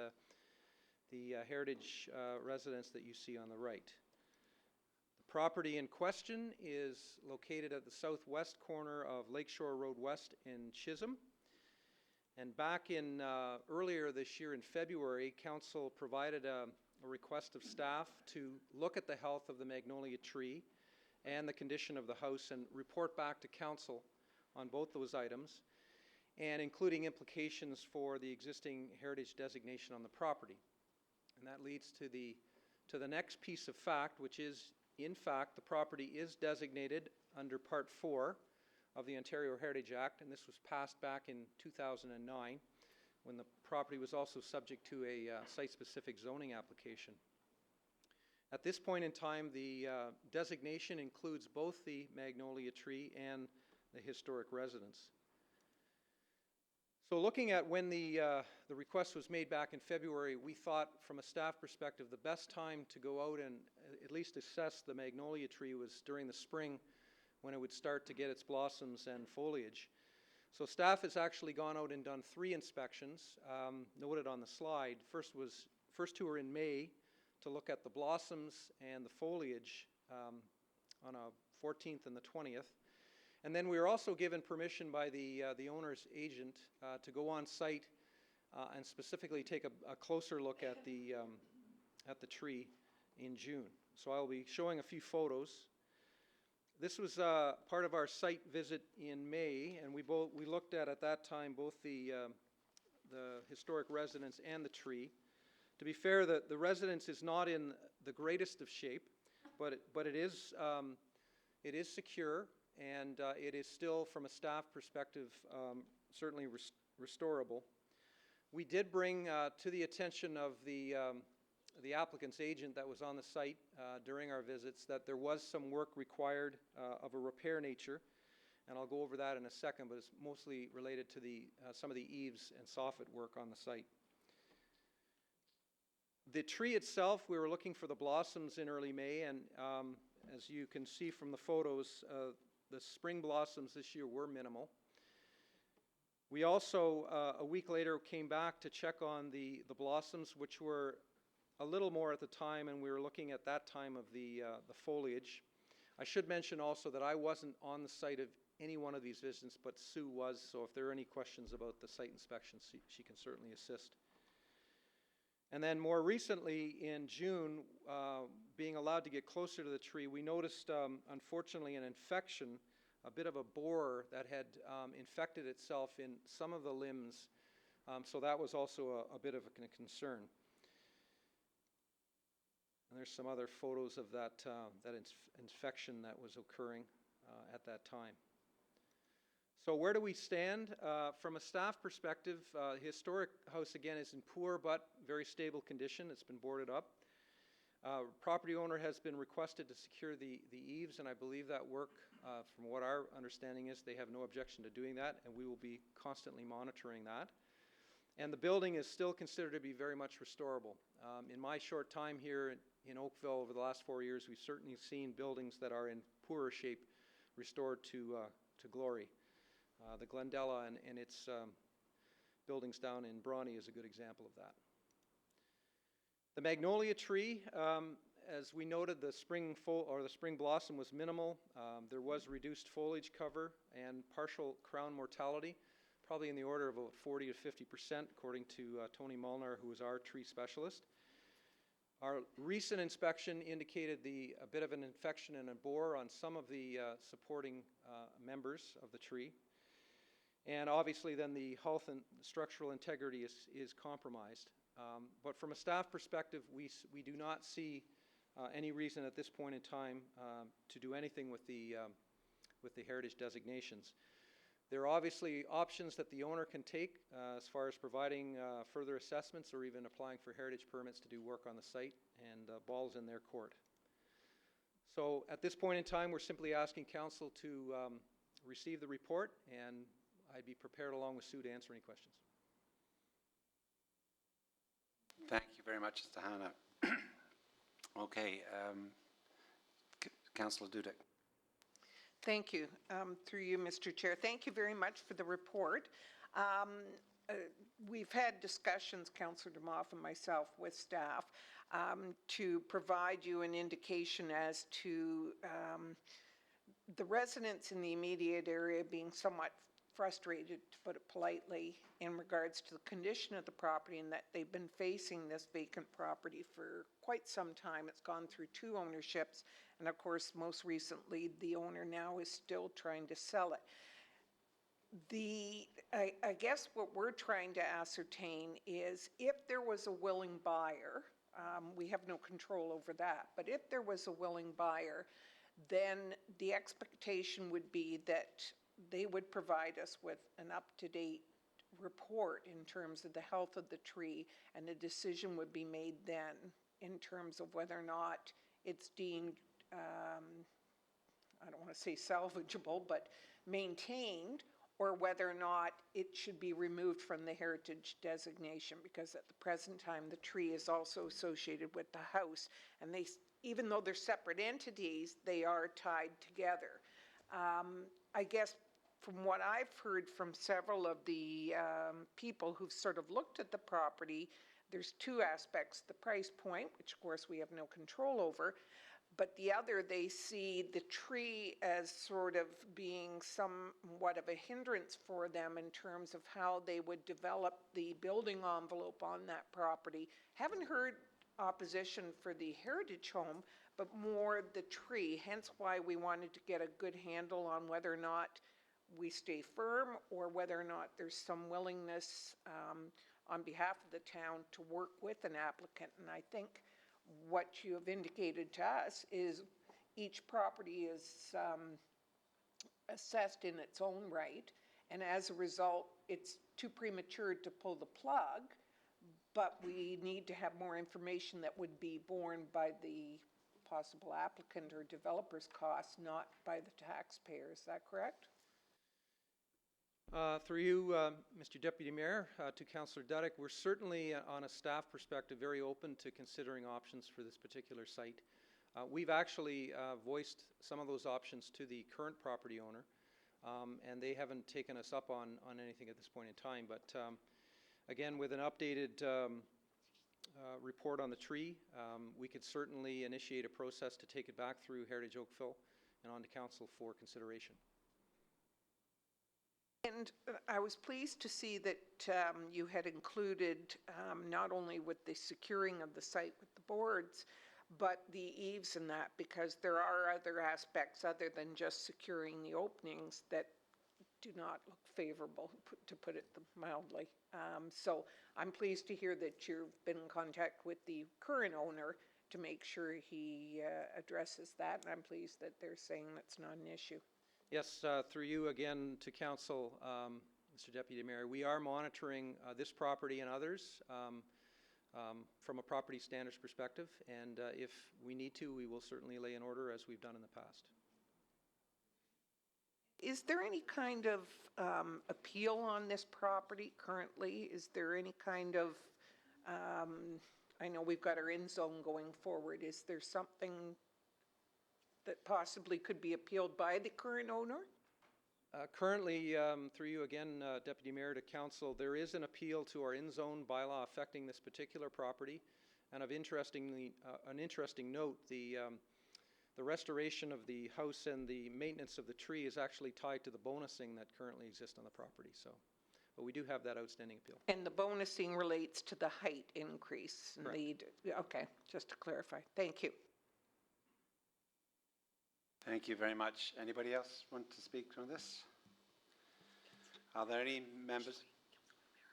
Speaker 16: the heritage residence that you see on the right. The property in question is located at the southwest corner of Lakeshore Road West in Chisholm. And back in earlier this year in February, Council provided a request of staff to look at the health of the magnolia tree and the condition of the house and report back to Council on both those items, and including implications for the existing heritage designation on the property. And that leads to the next piece of fact, which is, in fact, the property is designated under Part 4 of the Ontario Heritage Act, and this was passed back in 2009 when the property was also subject to a site-specific zoning application. At this point in time, the designation includes both the magnolia tree and the historic residence. So looking at when the request was made back in February, we thought from a staff perspective the best time to go out and at least assess the magnolia tree was during the spring, when it would start to get its blossoms and foliage. So staff has actually gone out and done 3 inspections, noted on the slide. First two were in May to look at the blossoms and the foliage on a 14th and the 20th. And then we were also given permission by the owner's agent to go on site and specifically take a closer look at the tree in June. So I'll be showing a few photos. This was part of our site visit in May, and we looked at that time both the historic residence and the tree. To be fair, the residence is not in the greatest of shape, but it is secure, and it is still, from a staff perspective, certainly restorable. We did bring to the attention of the applicant's agent that was on the site during our visits that there was some work required of a repair nature, and I'll go over that in a second, but it's mostly related to some of the eaves and soffit work on the site. The tree itself, we were looking for the blossoms in early May, and as you can see from the photos, the spring blossoms this year were minimal. We also, a week later, came back to check on the blossoms, which were a little more at the time, and we were looking at that time of the foliage. I should mention also that I wasn't on the site of any one of these visits, but Sue was, so if there are any questions about the site inspections, she can certainly assist. And then more recently, in June, being allowed to get closer to the tree, we noticed, unfortunately, an infection, a bit of a borer that had infected itself in some of the limbs. So that was also a bit of a concern. And there's some other photos of that, infection that was occurring at that time. So where do we stand? From a staff perspective, the historic house again is in poor but very stable condition. It's been boarded up. Property owner has been requested to secure the eaves, and I believe that work, from what our understanding is, they have no objection to doing that, and we will be constantly monitoring that. And the building is still considered to be very much restorable. In my short time here in Oakville over the last 4 years, we've certainly seen buildings that are in poorer shape restored to glory. The Glendella and its buildings down in Brawny is a good example of that. The magnolia tree, as we noted, the spring blossom was minimal. There was reduced foliage cover and partial crown mortality, probably in the order of about 40 to 50%, according to Tony Molnar, who is our tree specialist. Our recent inspection indicated a bit of an infection and a borer on some of the supporting members of the tree. And obviously then the health and structural integrity is compromised. But from a staff perspective, we do not see any reason at this point in time to do anything with the heritage designations. There are obviously options that the owner can take as far as providing further assessments or even applying for heritage permits to do work on the site, and ball's in their court. So at this point in time, we're simply asking council to receive the report, and I'd be prepared along with Sue to answer any questions.
Speaker 1: Thank you very much, Mr. Hanna. Okay, Councillor Dudek.
Speaker 17: Thank you. Through you, Mr. Chair. Thank you very much for the report. We've had discussions, Councillor DeMoff and myself, with staff to provide you an indication as to the residents in the immediate area being somewhat frustrated, to put it politely, in regards to the condition of the property, and that they've been facing this vacant property for quite some time. It's gone through 2 ownerships, and of course, most recently, the owner now is still trying to sell it. I guess what we're trying to ascertain is if there was a willing buyer, we have no control over that, but if there was a willing buyer, then the expectation would be that they would provide us with an up-to-date report in terms of the health of the tree, and a decision would be made then in terms of whether or not it's deemed, I don't want to say salvageable, but maintained, or whether or not it should be removed from the heritage designation, because at the present time the tree is also associated with the house, and they, even though they're separate entities, they are tied together. I guess from what I've heard from several of the people who've sort of looked at the property, there's 2 aspects: the price point, which of course we have no control over, but the other, they see the tree as sort of being somewhat of a hindrance for them in terms of how they would develop the building envelope on that property. Haven't heard opposition for the heritage home, but more the tree, hence why we wanted to get a good handle on whether or not we stay firm, or whether or not there's some willingness on behalf of the town to work with an applicant. And I think what you have indicated to us is each property is assessed in its own right, and as a result, it's too premature to pull the plug, but we need to have more information that would be borne by the possible applicant or developer's costs, not by the taxpayer. Is that correct?
Speaker 16: Through you, Mr. Deputy Mayor, to Councillor Dudek, we're certainly, on a staff perspective, very open to considering options for this particular site. We've actually voiced some of those options to the current property owner, and they haven't taken us up on anything at this point in time. But again, with an updated report on the tree, we could certainly initiate a process to take it back through Heritage Oakville and on to Council for consideration.
Speaker 17: And And I was pleased to see that you had included not only with the securing of the site with the boards, but the eaves and that, because there are other aspects other than just securing the openings that do not look favorable, to put it mildly. So I'm pleased to hear that you've been in contact with the current owner to make sure he addresses that, and I'm pleased that they're saying that's not an issue.
Speaker 16: Yes, through you again to Council, Mr. Deputy Mayor, we are monitoring this property and others from a property standards perspective, and if we need to, we will certainly lay an order as we've done in the past.
Speaker 17: Is there any kind of appeal on this property currently? Is there any kind of, I know we've got our end zone going forward, is there something that possibly could be appealed by the current owner?
Speaker 16: Currently, through you again, Deputy Mayor, to Council, there is an appeal to our in-zone bylaw affecting this particular property. And of an interesting note, the restoration of the house and the maintenance of the tree is actually tied to the bonusing that currently exists on the property. So, but we do have that outstanding appeal.
Speaker 17: And the bonusing relates to the height increase?
Speaker 16: Correct.
Speaker 17: Okay, just to clarify. Thank you.
Speaker 1: Thank you very much. Anybody else want to speak on this? Are there any members?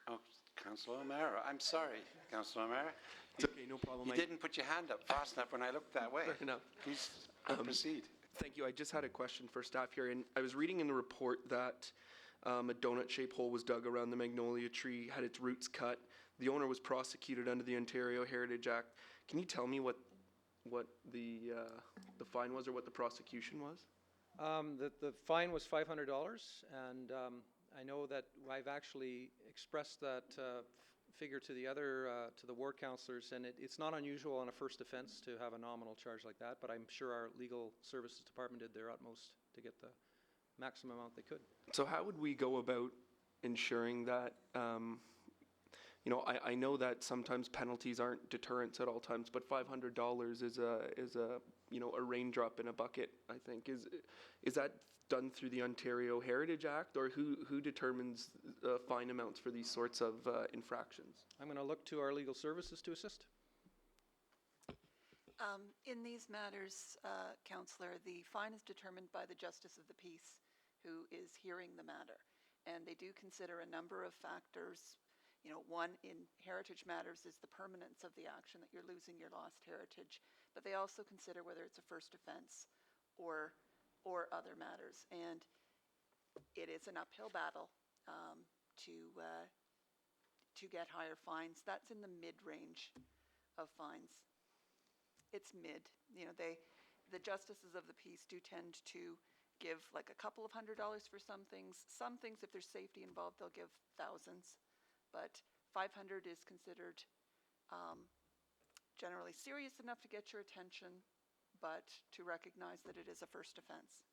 Speaker 1: Oh, Councillor O'Meara. I'm sorry, Councillor O'Meara.
Speaker 18: It's okay, no problem.
Speaker 1: You didn't put your hand up fast enough when I looked that way.
Speaker 18: Fair enough.
Speaker 1: Please proceed.
Speaker 18: Thank you. I just had a question for staff here, and I was reading in the report that a donut-shaped hole was dug around the magnolia tree, had its roots cut. The owner was prosecuted under the Ontario Heritage Act. Can you tell me what the fine was, or what the prosecution was?
Speaker 16: The fine was $500, and I know that I've actually expressed that figure to the other, to the ward councillors, and it's not unusual on a first offense to have a nominal charge like that, but I'm sure our legal services department did their utmost to get the maximum amount they could. So how would we go about ensuring that, you know, I know that sometimes penalties aren't deterrents at all times, but $500 is a you know, a raindrop in a bucket, I think. Is that done through the Ontario Heritage Act, or who determines fine amounts for these sorts of infractions? I'm going to look to our legal services to assist.
Speaker 19: In these matters, Councillor, the fine is determined by the Justice of the Peace, who is hearing the matter. And they do consider a number of factors. You know, one in heritage matters is the permanence of the action, that you're losing your lost heritage. But they also consider whether it's a first offense or other matters. And it is an uphill battle to get higher fines. That's in the mid-range of fines. It's mid. You know, the justices of the peace do tend to give like a couple of $100 for some things. Some things, if there's safety involved, they'll give thousands. But 500 is considered generally serious enough to get your attention, but to recognize that it is a first offense,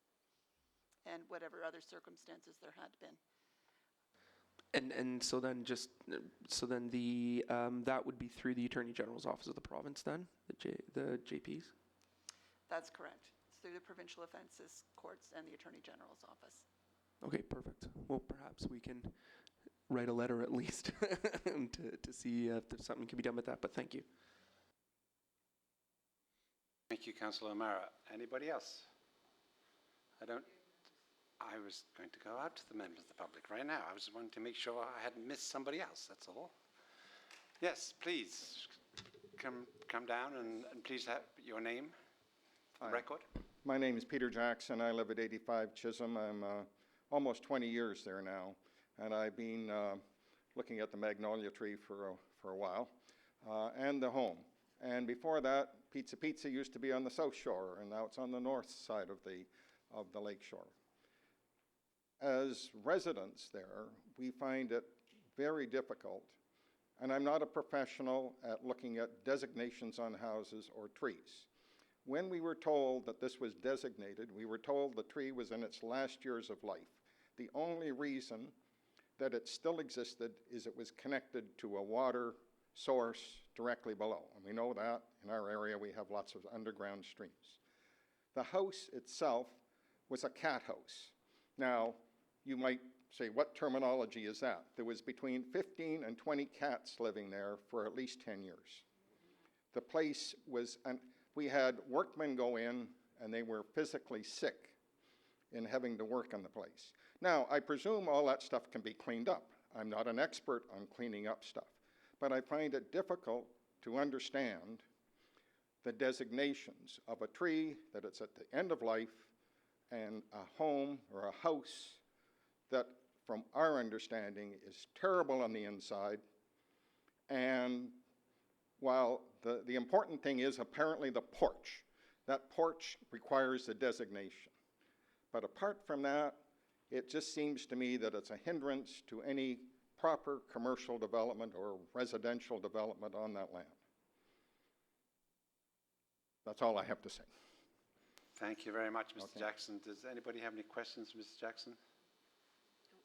Speaker 19: and whatever other circumstances there had been.
Speaker 18: And so then the that would be through the Attorney General's Office of the province then, the JPs?
Speaker 19: That's correct. It's through the provincial offences courts and the Attorney General's office.
Speaker 18: Okay, perfect. Well, perhaps we can write a letter at least to see if there's something can be done with that, but thank you.
Speaker 1: Thank you, Councillor O'Meara. Anybody else? I was going to go out to the members of the public right now. I was wanting to make sure I hadn't missed somebody else, that's all. Yes, please, come down and please have your name for the record.
Speaker 20: My name is Peter Jackson. I live at 85 Chisholm. I'm almost 20 years there now, and I've been looking at the magnolia tree for a while, and the home. And before that, Pizza used to be on the south shore, and now it's on the north side of the lake shore. As residents there, we find it very difficult, and I'm not a professional at looking at designations on houses or trees. When we were told that this was designated, we were told the tree was in its last years of life. The only reason that it still existed is it was connected to a water source directly below. And we know that in our area we have lots of underground streams. The house itself was a cat house. Now, you might say, what terminology is that? There was between 15 and 20 cats living there for at least 10 years. The place was, we had workmen go in, and they were physically sick in having to work on the place. Now, I presume all that stuff can be cleaned up. I'm not an expert on cleaning up stuff, but I find it difficult to understand the designations of a tree that it's at the end of life and a home or a house that, from our understanding, is terrible on the inside. And while the important thing is apparently the porch, that porch requires a designation. But apart from that, it just seems to me that it's a hindrance to any proper commercial development or residential development on that land. That's all I have to say.
Speaker 1: Thank you very much, Mr. Jackson. Does anybody have any questions for Mr. Jackson?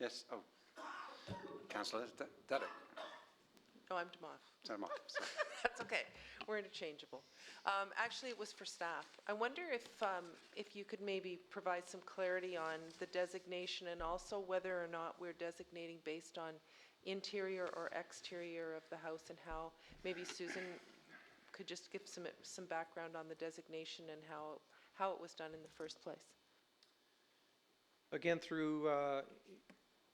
Speaker 1: Yes, oh, Councillor Duddick.
Speaker 15: No, I'm Demoff.
Speaker 1: Sorry.
Speaker 15: That's okay. We're interchangeable. Actually, it was for staff. I wonder if you could maybe provide some clarity on the designation and also whether or not we're designating based on interior or exterior of the house, and how maybe Susan could just give some background on the designation and how it was done in the first place.
Speaker 16: Again, through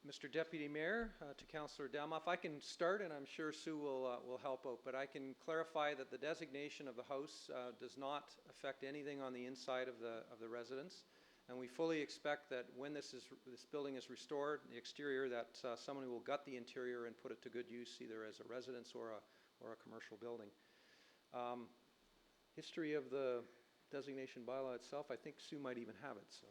Speaker 16: Mr. Deputy Mayor to Councillor Delmoff, I can start, and I'm sure Sue will help out, but I can clarify that the designation of the house does not affect anything on the inside of the residence, and we fully expect that when this building is restored, the exterior, that someone will gut the interior and put it to good use, either as a residence or a commercial building. History of the designation bylaw itself, I think Sue might even have it. So.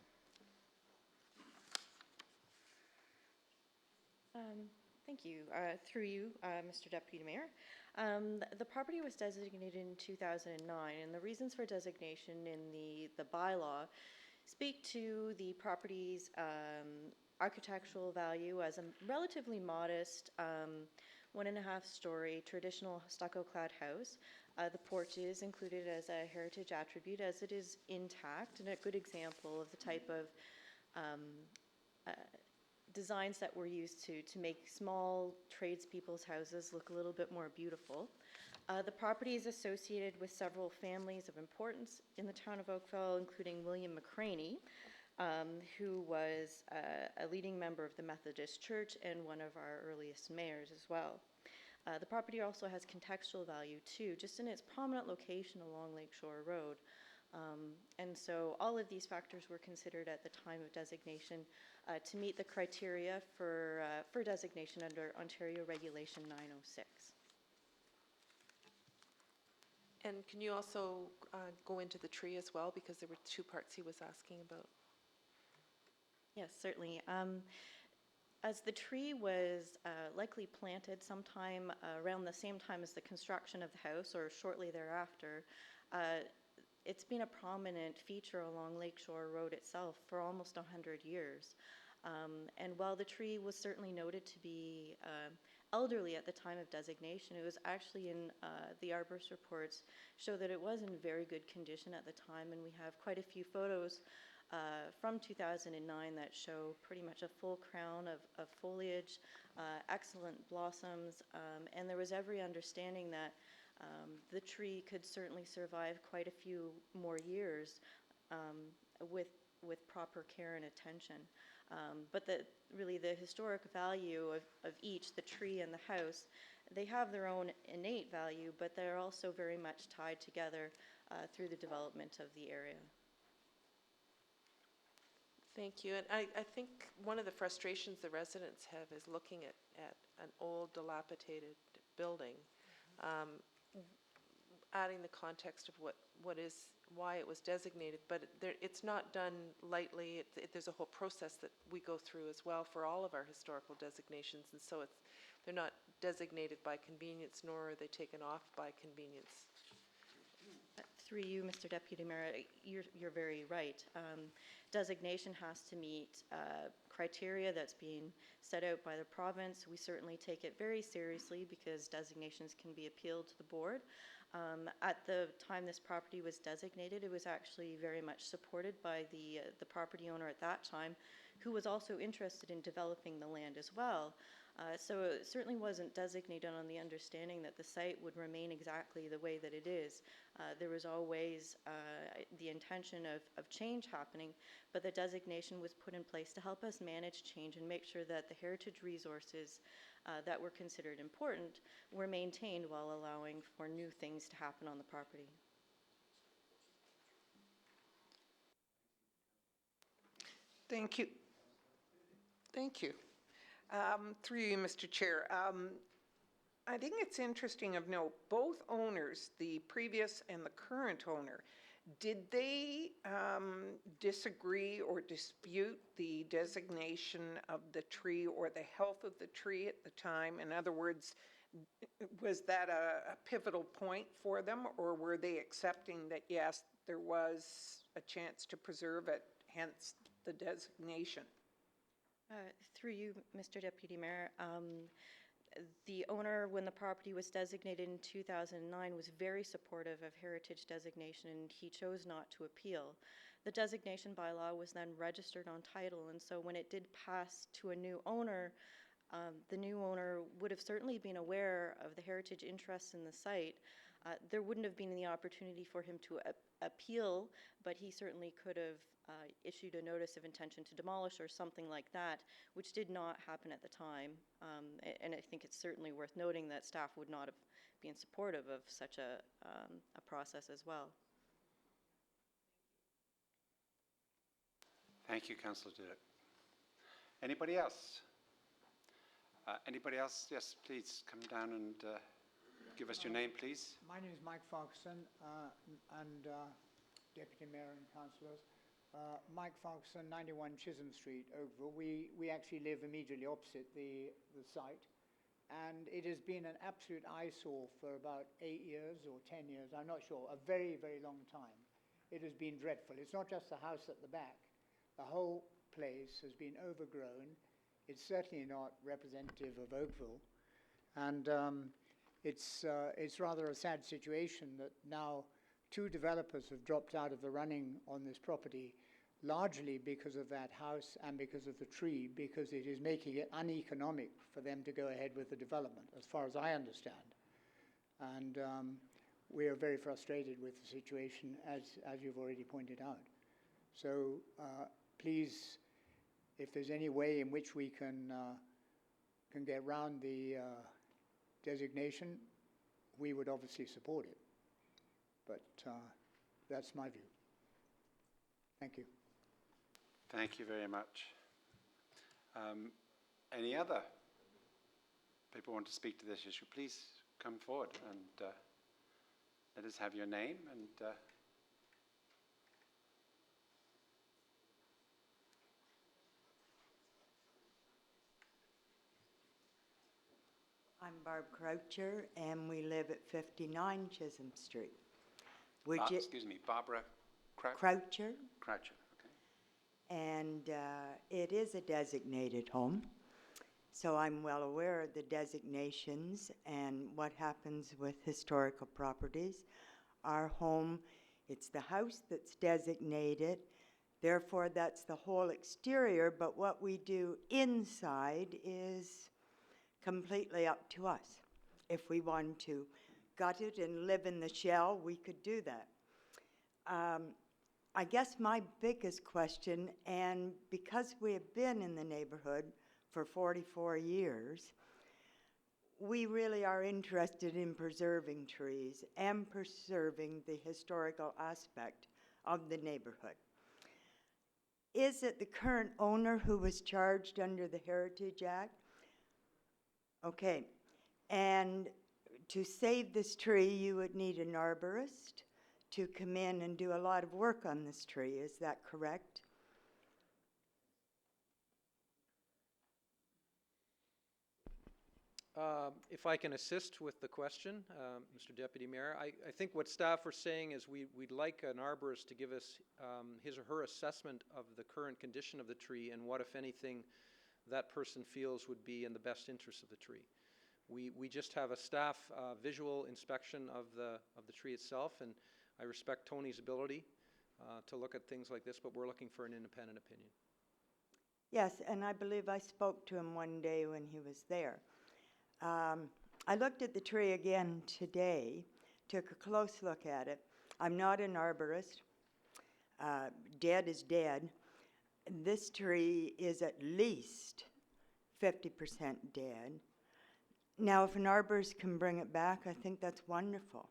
Speaker 21: Thank you. Through you, Mr. Deputy Mayor. The property was designated in 2009, and the reasons for designation in the bylaw speak to the property's architectural value as a relatively modest 1.5-story traditional stucco-clad house. The porch is included as a heritage attribute, as it is intact, and a good example of the type of designs that were used to make small tradespeople's houses look a little bit more beautiful. The property is associated with several families of importance in the town of Oakville, including William McCraney, who was a leading member of the Methodist Church and one of our earliest mayors as well. The property also has contextual value too, just in its prominent location along Lakeshore Road. And so all of these factors were considered at the time of designation to meet the criteria for designation under Ontario Regulation 906.
Speaker 15: And can you also go into the tree as well, because there were two parts he was asking about?
Speaker 21: Yes, certainly. As the tree was likely planted sometime around the same time as the construction of the house, or shortly thereafter, it's been a prominent feature along Lakeshore Road itself for almost 100 years. And while the tree was certainly noted to be elderly at the time of designation, it was actually in the arborist reports show that it was in very good condition at the time, and we have quite a few photos from 2009 that show pretty much a full crown of foliage, excellent blossoms, and there was every understanding that the tree could certainly survive quite a few more years with proper care and attention. But really the historic value of each, the tree and the house, they have their own innate value, but they're also very much tied together through the development of the area.
Speaker 15: Thank you. And I think one of the frustrations the residents have is looking at an old, dilapidated building, adding the context of why it was designated, but it's not done lightly. There's a whole process that we go through as well for all of our historical designations, and so they're not designated by convenience, nor are they taken off by convenience.
Speaker 21: Through you, Mr. Deputy Mayor, you're very right. Designation has to meet criteria that's being set out by the province. We certainly take it very seriously because designations can be appealed to the board. At the time this property was designated, it was actually very much supported by the property owner at that time, who was also interested in developing the land as well. So it certainly wasn't designated on the understanding that the site would remain exactly the way that it is. There was always the intention of change happening, but the designation was put in place to help us manage change and make sure that the heritage resources that were considered important were maintained while allowing for new things to happen on the property.
Speaker 17: Thank you. Thank you. Through you, Mr. Chair. I think it's interesting of note, both owners, the previous and the current owner, did they disagree or dispute the designation of the tree or the health of the tree at the time? In other words, was that a pivotal point for them, or were they accepting that, yes, there was a chance to preserve it, hence the designation?
Speaker 21: Through you, Mr. Deputy Mayor, the owner, when the property was designated in 2009, was very supportive of heritage designation, and he chose not to appeal. The designation bylaw was then registered on title, and so when it did pass to a new owner, the new owner would have certainly been aware of the heritage interests in the site. There wouldn't have been the opportunity for him to appeal, but he certainly could have issued a notice of intention to demolish or something like that, which did not happen at the time. And I think it's certainly worth noting that staff would not have been supportive of such a process as well.
Speaker 1: Thank you, Councillor Dirk. Anybody else? Anybody else? Yes, please come down and give us your name, please.
Speaker 5: My name is Mike Foxson, and Deputy Mayor and Councillors. Mike Foxson, 91 Chisholm Street, Oakville. We actually live immediately opposite the site, and it has been an absolute eyesore for about 8 years or 10 years, I'm not sure, a very, very long time. It has been dreadful. It's not just the house at the back. The whole place has been overgrown. It's certainly not representative of Oakville, and it's rather a sad situation that now 2 developers have dropped out of the running on this property, largely because of that house and because of the tree, because it is making it uneconomic for them to go ahead with the development, as far as I understand. And we are very frustrated with the situation, as you've already pointed out. So please, if there's any way in which we can get around the designation, we would obviously support it. But that's my view. Thank you.
Speaker 1: Thank you very much. Any other people want to speak to this issue? Please come forward and let us have your name and
Speaker 22: I'm Barb Croucher, and we live at 59 Chisholm Street.
Speaker 1: excuse me, Barbara
Speaker 22: Croucher.
Speaker 1: Croucher, okay.
Speaker 22: And it is a designated home, so I'm well aware of the designations and what happens with historical properties. Our home, it's the house that's designated, therefore that's the whole exterior, but what we do inside is completely up to us. If we want to gut it and live in the shell, we could do that. I guess my biggest question, and because we have been in the neighborhood for 44 years, we really are interested in preserving trees and preserving the historical aspect of the neighborhood. Is it the current owner who was charged under the Heritage Act? Okay, and to save this tree, you would need an arborist to come in and do a lot of work on this tree. Is that correct?
Speaker 16: If I can assist with the question, Mr. Deputy Mayor, I think what staff are saying is we'd like an arborist to give us his or her assessment of the current condition of the tree and what, if anything, that person feels would be in the best interest of the tree. We just have a staff visual inspection of the tree itself, and I respect Tony's ability to look at things like this, but we're looking for an independent opinion.
Speaker 22: Yes, and I believe I spoke to him one day when he was there. I looked at the tree again today, took a close look at it. I'm not an arborist. Dead is dead. This tree is at least 50% dead. Now, if an arborist can bring it back, I think that's wonderful.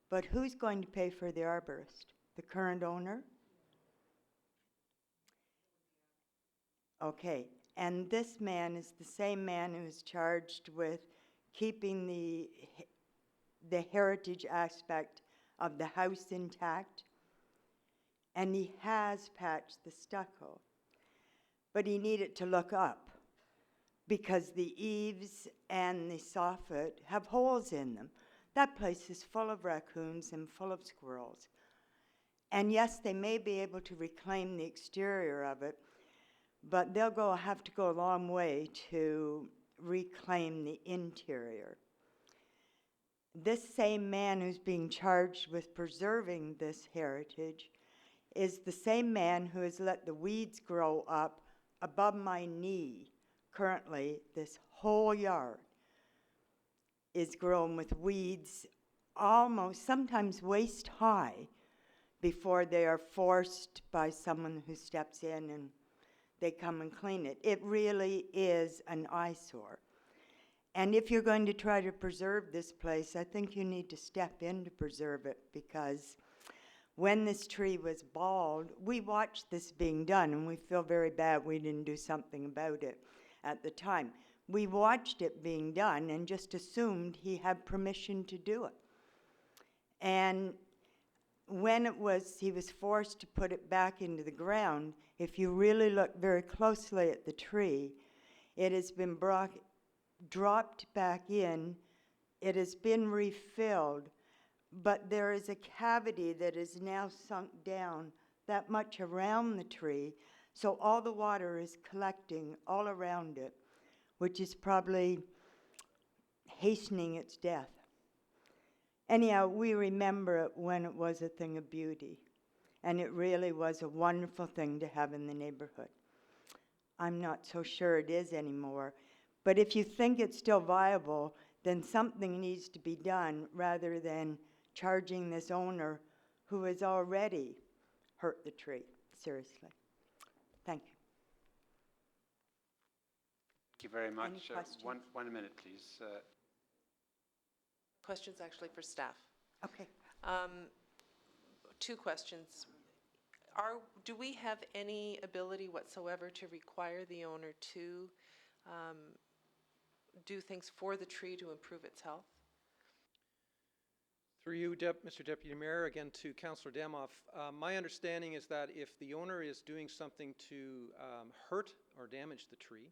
Speaker 22: But who's going to pay for the arborist? The current owner? Okay, and this man is the same man who is charged with keeping the heritage aspect of the house intact, and he has patched the stucco, but he needed to look up because the eaves and the soffit have holes in them. That place is full of raccoons and full of squirrels. And yes, they may be able to reclaim the exterior of it, but they'll have to go a long way to reclaim the interior. This same man who's being charged with preserving this heritage is the same man who has let the weeds grow up above my knee. Currently, this whole yard is grown with weeds almost, sometimes waist high, before they are forced by someone who steps in and they come and clean it. It really is an eyesore. And if you're going to try to preserve this place, I think you need to step in to preserve it, because when this tree was bald, we watched this being done, and we feel very bad we didn't do something about it at the time. We watched it being done and just assumed he had permission to do it. And when he was forced to put it back into the ground, if you really look very closely at the tree, it has been dropped back in, it has been refilled, but there is a cavity that is now sunk down that much around the tree, so all the water is collecting all around it, which is probably hastening its death. Anyhow, we remember it when it was a thing of beauty, and it really was a wonderful thing to have in the neighborhood. I'm not so sure it is anymore, but if you think it's still viable, then something needs to be done rather than charging this owner who has already hurt the tree seriously. Thank you.
Speaker 1: Thank you very much.
Speaker 22: Any questions?
Speaker 1: One minute, please.
Speaker 15: Questions actually for staff.
Speaker 22: Okay.
Speaker 15: Two questions. Do we have any ability whatsoever to require the owner to do things for the tree to improve its health?
Speaker 16: Through you, Mr. Deputy Mayor, again to Councillor Demoff, my understanding is that if the owner is doing something to hurt or damage the tree,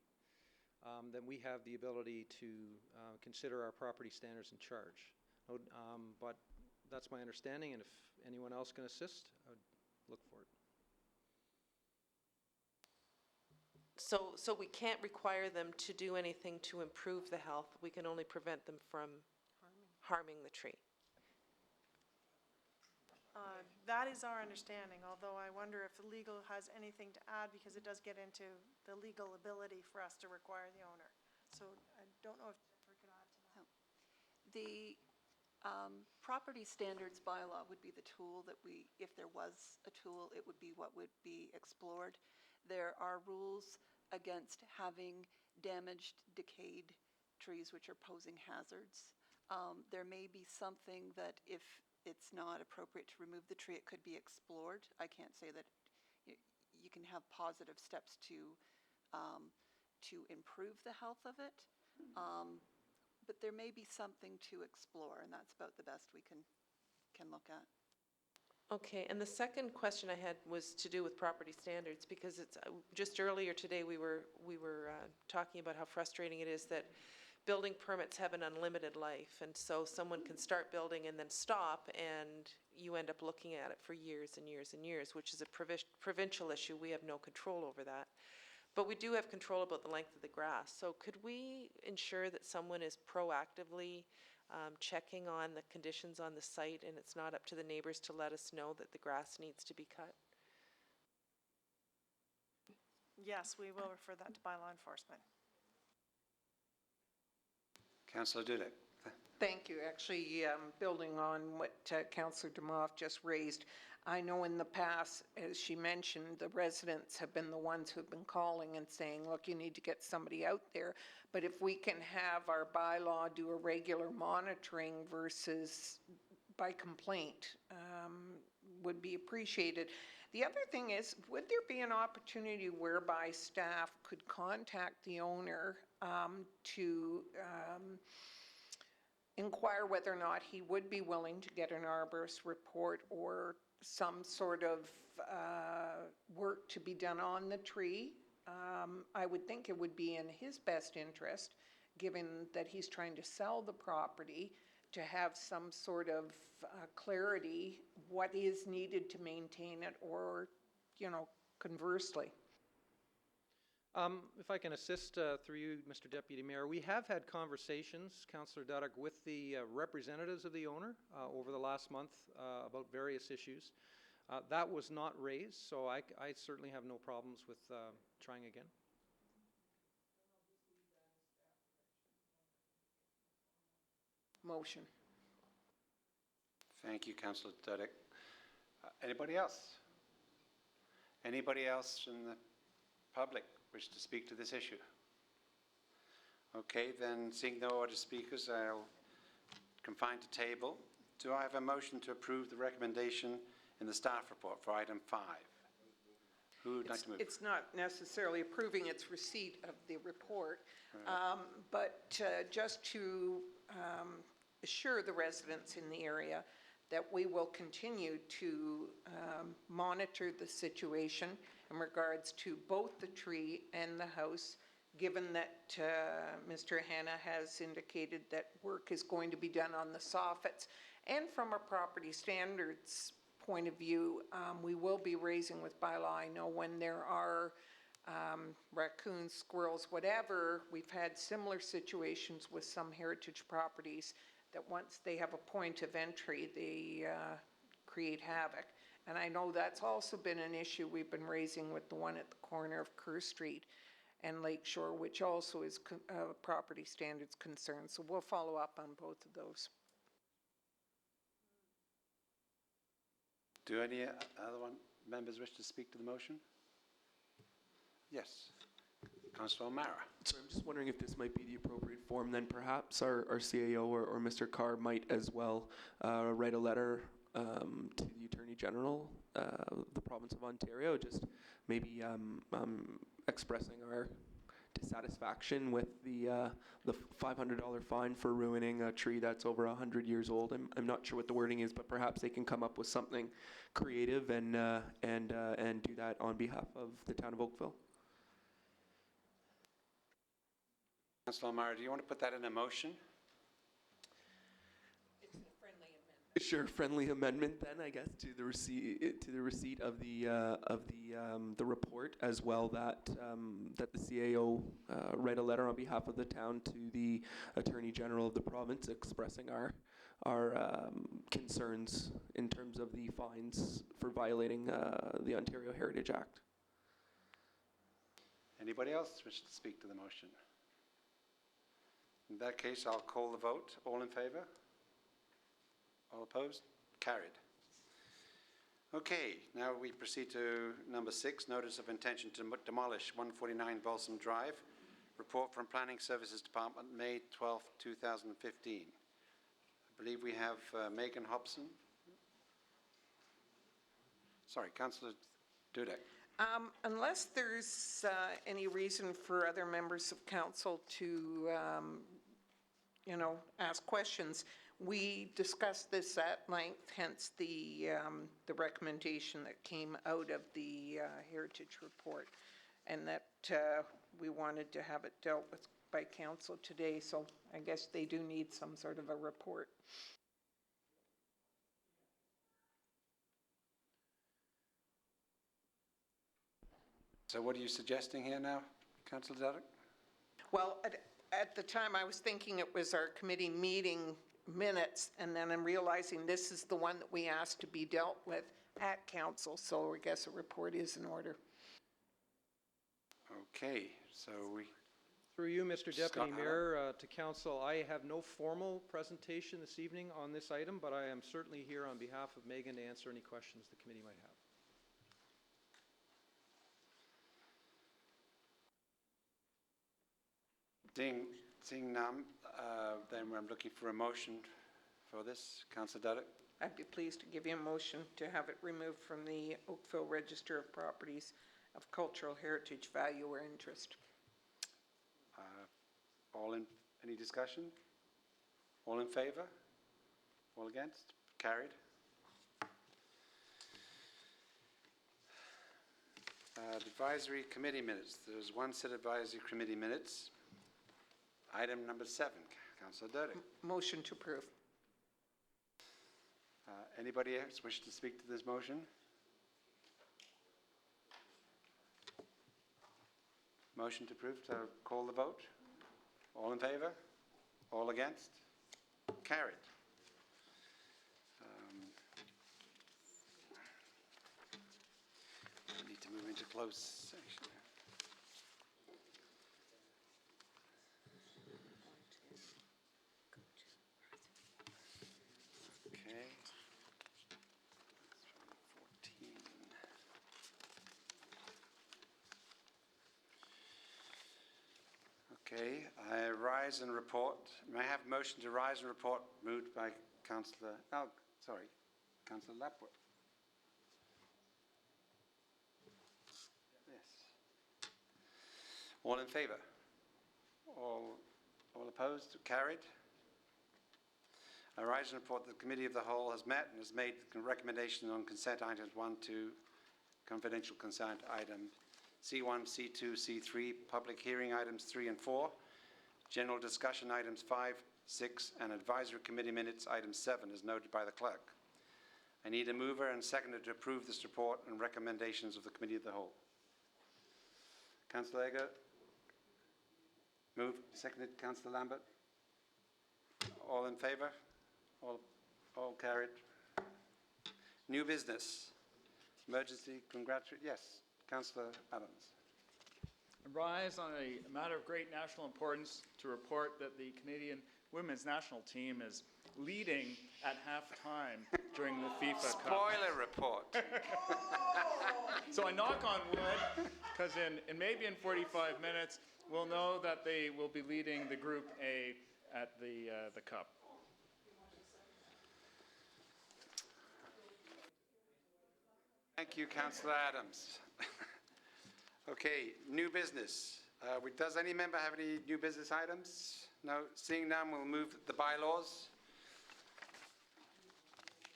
Speaker 16: then we have the ability to consider our property standards and charge. But that's my understanding, and if anyone else can assist, I would look for it.
Speaker 15: So we can't require them to do anything to improve the health. We can only prevent them from harming the tree.
Speaker 7: That is our understanding, although I wonder if the legal has anything to add, because it does get into the legal ability for us to require the owner. So I don't know if Jennifer could add to that.
Speaker 19: The property standards bylaw would be the tool that if there was a tool, it would be what would be explored. There are rules against having damaged, decayed trees which are posing hazards. There may be something that if it's not appropriate to remove the tree, it could be explored. I can't say that you can have positive steps to improve the health of it, but there may be something to explore, and that's about the best we can look at.
Speaker 15: Okay, and the second question I had was to do with property standards, because it's just earlier today we were talking about how frustrating it is that building permits have an unlimited life, and so someone can start building and then stop, and you end up looking at it for years and years and years, which is a provincial issue. We have no control over that. But we do have control about the length of the grass. So could we ensure that someone is proactively checking on the conditions on the site, and it's not up to the neighbors to let us know that the grass needs to be cut?
Speaker 7: Yes, we will refer that to bylaw enforcement.
Speaker 1: Councillor Dudek.
Speaker 17: Thank you. Actually, building on what Councillor Demoff just raised, I know in the past, as she mentioned, the residents have been the ones who've been calling and saying, look, you need to get somebody out there. But if we can have our bylaw do a regular monitoring versus by complaint, would be appreciated. The other thing is, would there be an opportunity whereby staff could contact the owner to inquire whether or not he would be willing to get an arborist report or some sort of work to be done on the tree? I would think it would be in his best interest, given that he's trying to sell the property, to have some sort of clarity what is needed to maintain it, or, you know, conversely.
Speaker 16: If I can assist through you, Mr. Deputy Mayor, we have had conversations, Councillor Dudek, with the representatives of the owner over the last month about various issues. That was not raised, so I certainly have no problems with trying again.
Speaker 17: Motion.
Speaker 1: Thank you, Councillor Dudek. Anybody else? Anybody else from the public wish to speak to this issue? Okay, then seeing no other speakers, I'll confine to table. Do I have a motion to approve the recommendation in the staff report for item 5? Who would like to move?
Speaker 17: It's not necessarily approving its receipt of the report, but just to assure the residents in the area that we will continue to monitor the situation in regards to both the tree and the house, given that Mr. Hanna has indicated that work is going to be done on the soffits. And from a property standards point of view, we will be raising with bylaw. I know when there are raccoons, squirrels, whatever, we've had similar situations with some heritage properties that once they have a point of entry, they create havoc. And I know that's also been an issue we've been raising with the one at the corner of Kerr Street and Lakeshore, which also is property standards concern. So we'll follow up on both of those.
Speaker 1: Do any other members wish to speak to the motion? Yes. Councillor O'Mara.
Speaker 18: So I'm just wondering if this might be the appropriate form, then perhaps our CAO or Mr. Carr might as well write a letter to the Attorney General of the province of Ontario, just maybe expressing our dissatisfaction with the $500 fine for ruining a tree that's over 100 years old. I'm not sure what the wording is, but perhaps they can come up with something creative and do that on behalf of the town of Oakville.
Speaker 1: Councillor O'Mara, do you want to put that in a motion?
Speaker 15: It's a friendly amendment.
Speaker 18: Sure, friendly amendment then, I guess, to the receipt of the report, as well that that the CAO write a letter on behalf of the town to the Attorney General of the province, expressing our concerns in terms of the fines for violating the Ontario Heritage Act.
Speaker 1: Anybody else wish to speak to the motion? In that case, I'll call the vote. All in favour? All opposed? Carried. Okay, now we proceed to number 6, Notice of Intention to Demolish 149 Balsam Drive. Report from Planning Services Department, May 12, 2015. I believe we have Megan Hobson. Sorry, Councillor Dudek.
Speaker 17: Unless there's any reason for other members of council to, ask questions, we discussed this at length, hence the recommendation that came out of the Heritage Report, and that we wanted to have it dealt with by council today, so I guess they do need some sort of a report.
Speaker 1: So what are you suggesting here now, Councillor Duddick?
Speaker 17: Well, at the time, I was thinking it was our committee meeting minutes, and then I'm realizing this is the one that we asked to be dealt with at council, so I guess a report is in order.
Speaker 1: Okay, so we...
Speaker 16: Through you, Mr. Deputy
Speaker 1: Scott,
Speaker 16: Mayor, to council, I have no formal presentation this evening on this item, but I am certainly here on behalf of Megan to answer any questions the committee might have.
Speaker 1: Seeing none, then I'm looking for a motion for this. Councillor Duddick?
Speaker 17: I'd be pleased to give you a motion to have it removed from the Oakville Register of Properties of Cultural Heritage Value or Interest.
Speaker 1: Any discussion? All in favour? All against? Carried. Advisory committee minutes. There's one set of advisory committee minutes. Item number 7, Councillor Duddick.
Speaker 17: Motion to approve.
Speaker 1: Anybody else wish to speak to this motion? Motion to approve, to call the vote. All in favour? All against? Carried. We need to move into closed session. Okay. 14. Okay, I rise and report. May I have a motion to rise and report moved by Councillor, Councillor Lapworth. Yes. All in favour? All opposed? Carried. I rise and report that the Committee of the Whole has met and has made recommendations on consent items 1 to confidential consent item C1, C2, C3, public hearing items 3 and 4, general discussion items 5, 6, and advisory committee minutes item 7 as noted by the clerk. I need a mover and seconder to approve this report and recommendations of the Committee of the Whole. Councillor Egger, moved, seconded. Councillor Lambert, all in favour? All carried. New business. Emergency congratulatory. Yes, Councillor Adams.
Speaker 3: I rise on a matter of great national importance to report that the Canadian women's national team is leading at halftime during the FIFA Cup.
Speaker 1: Spoiler report.
Speaker 3: So I knock on wood, because in maybe in 45 minutes, we'll know that they will be leading the Group A at the Cup.
Speaker 1: Thank you, Councillor Adams. Okay, new business. Does any member have any new business items? No. Seeing none, we'll move the bylaws.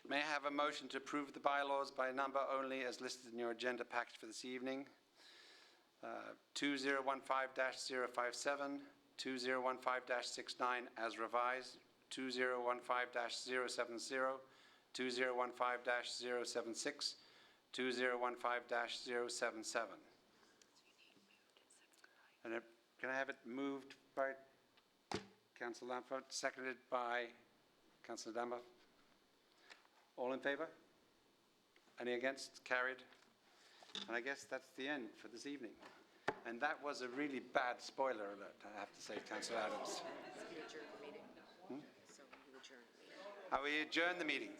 Speaker 1: May I have a motion to approve the bylaws by number only as listed in your agenda package for this evening? 2015-057, 2015-69 as revised, 2015-070, 2015-076, 2015-077. And can I have it moved by Councillor Lamford, seconded by Councillor Damba? All in favour? Any against? Carried. And I guess that's the end for this evening. And that was a really bad spoiler alert, I have to say, Councillor Adams.
Speaker 2: So you adjourn the meeting. So you adjourn the meeting.
Speaker 1: How we adjourn the meeting?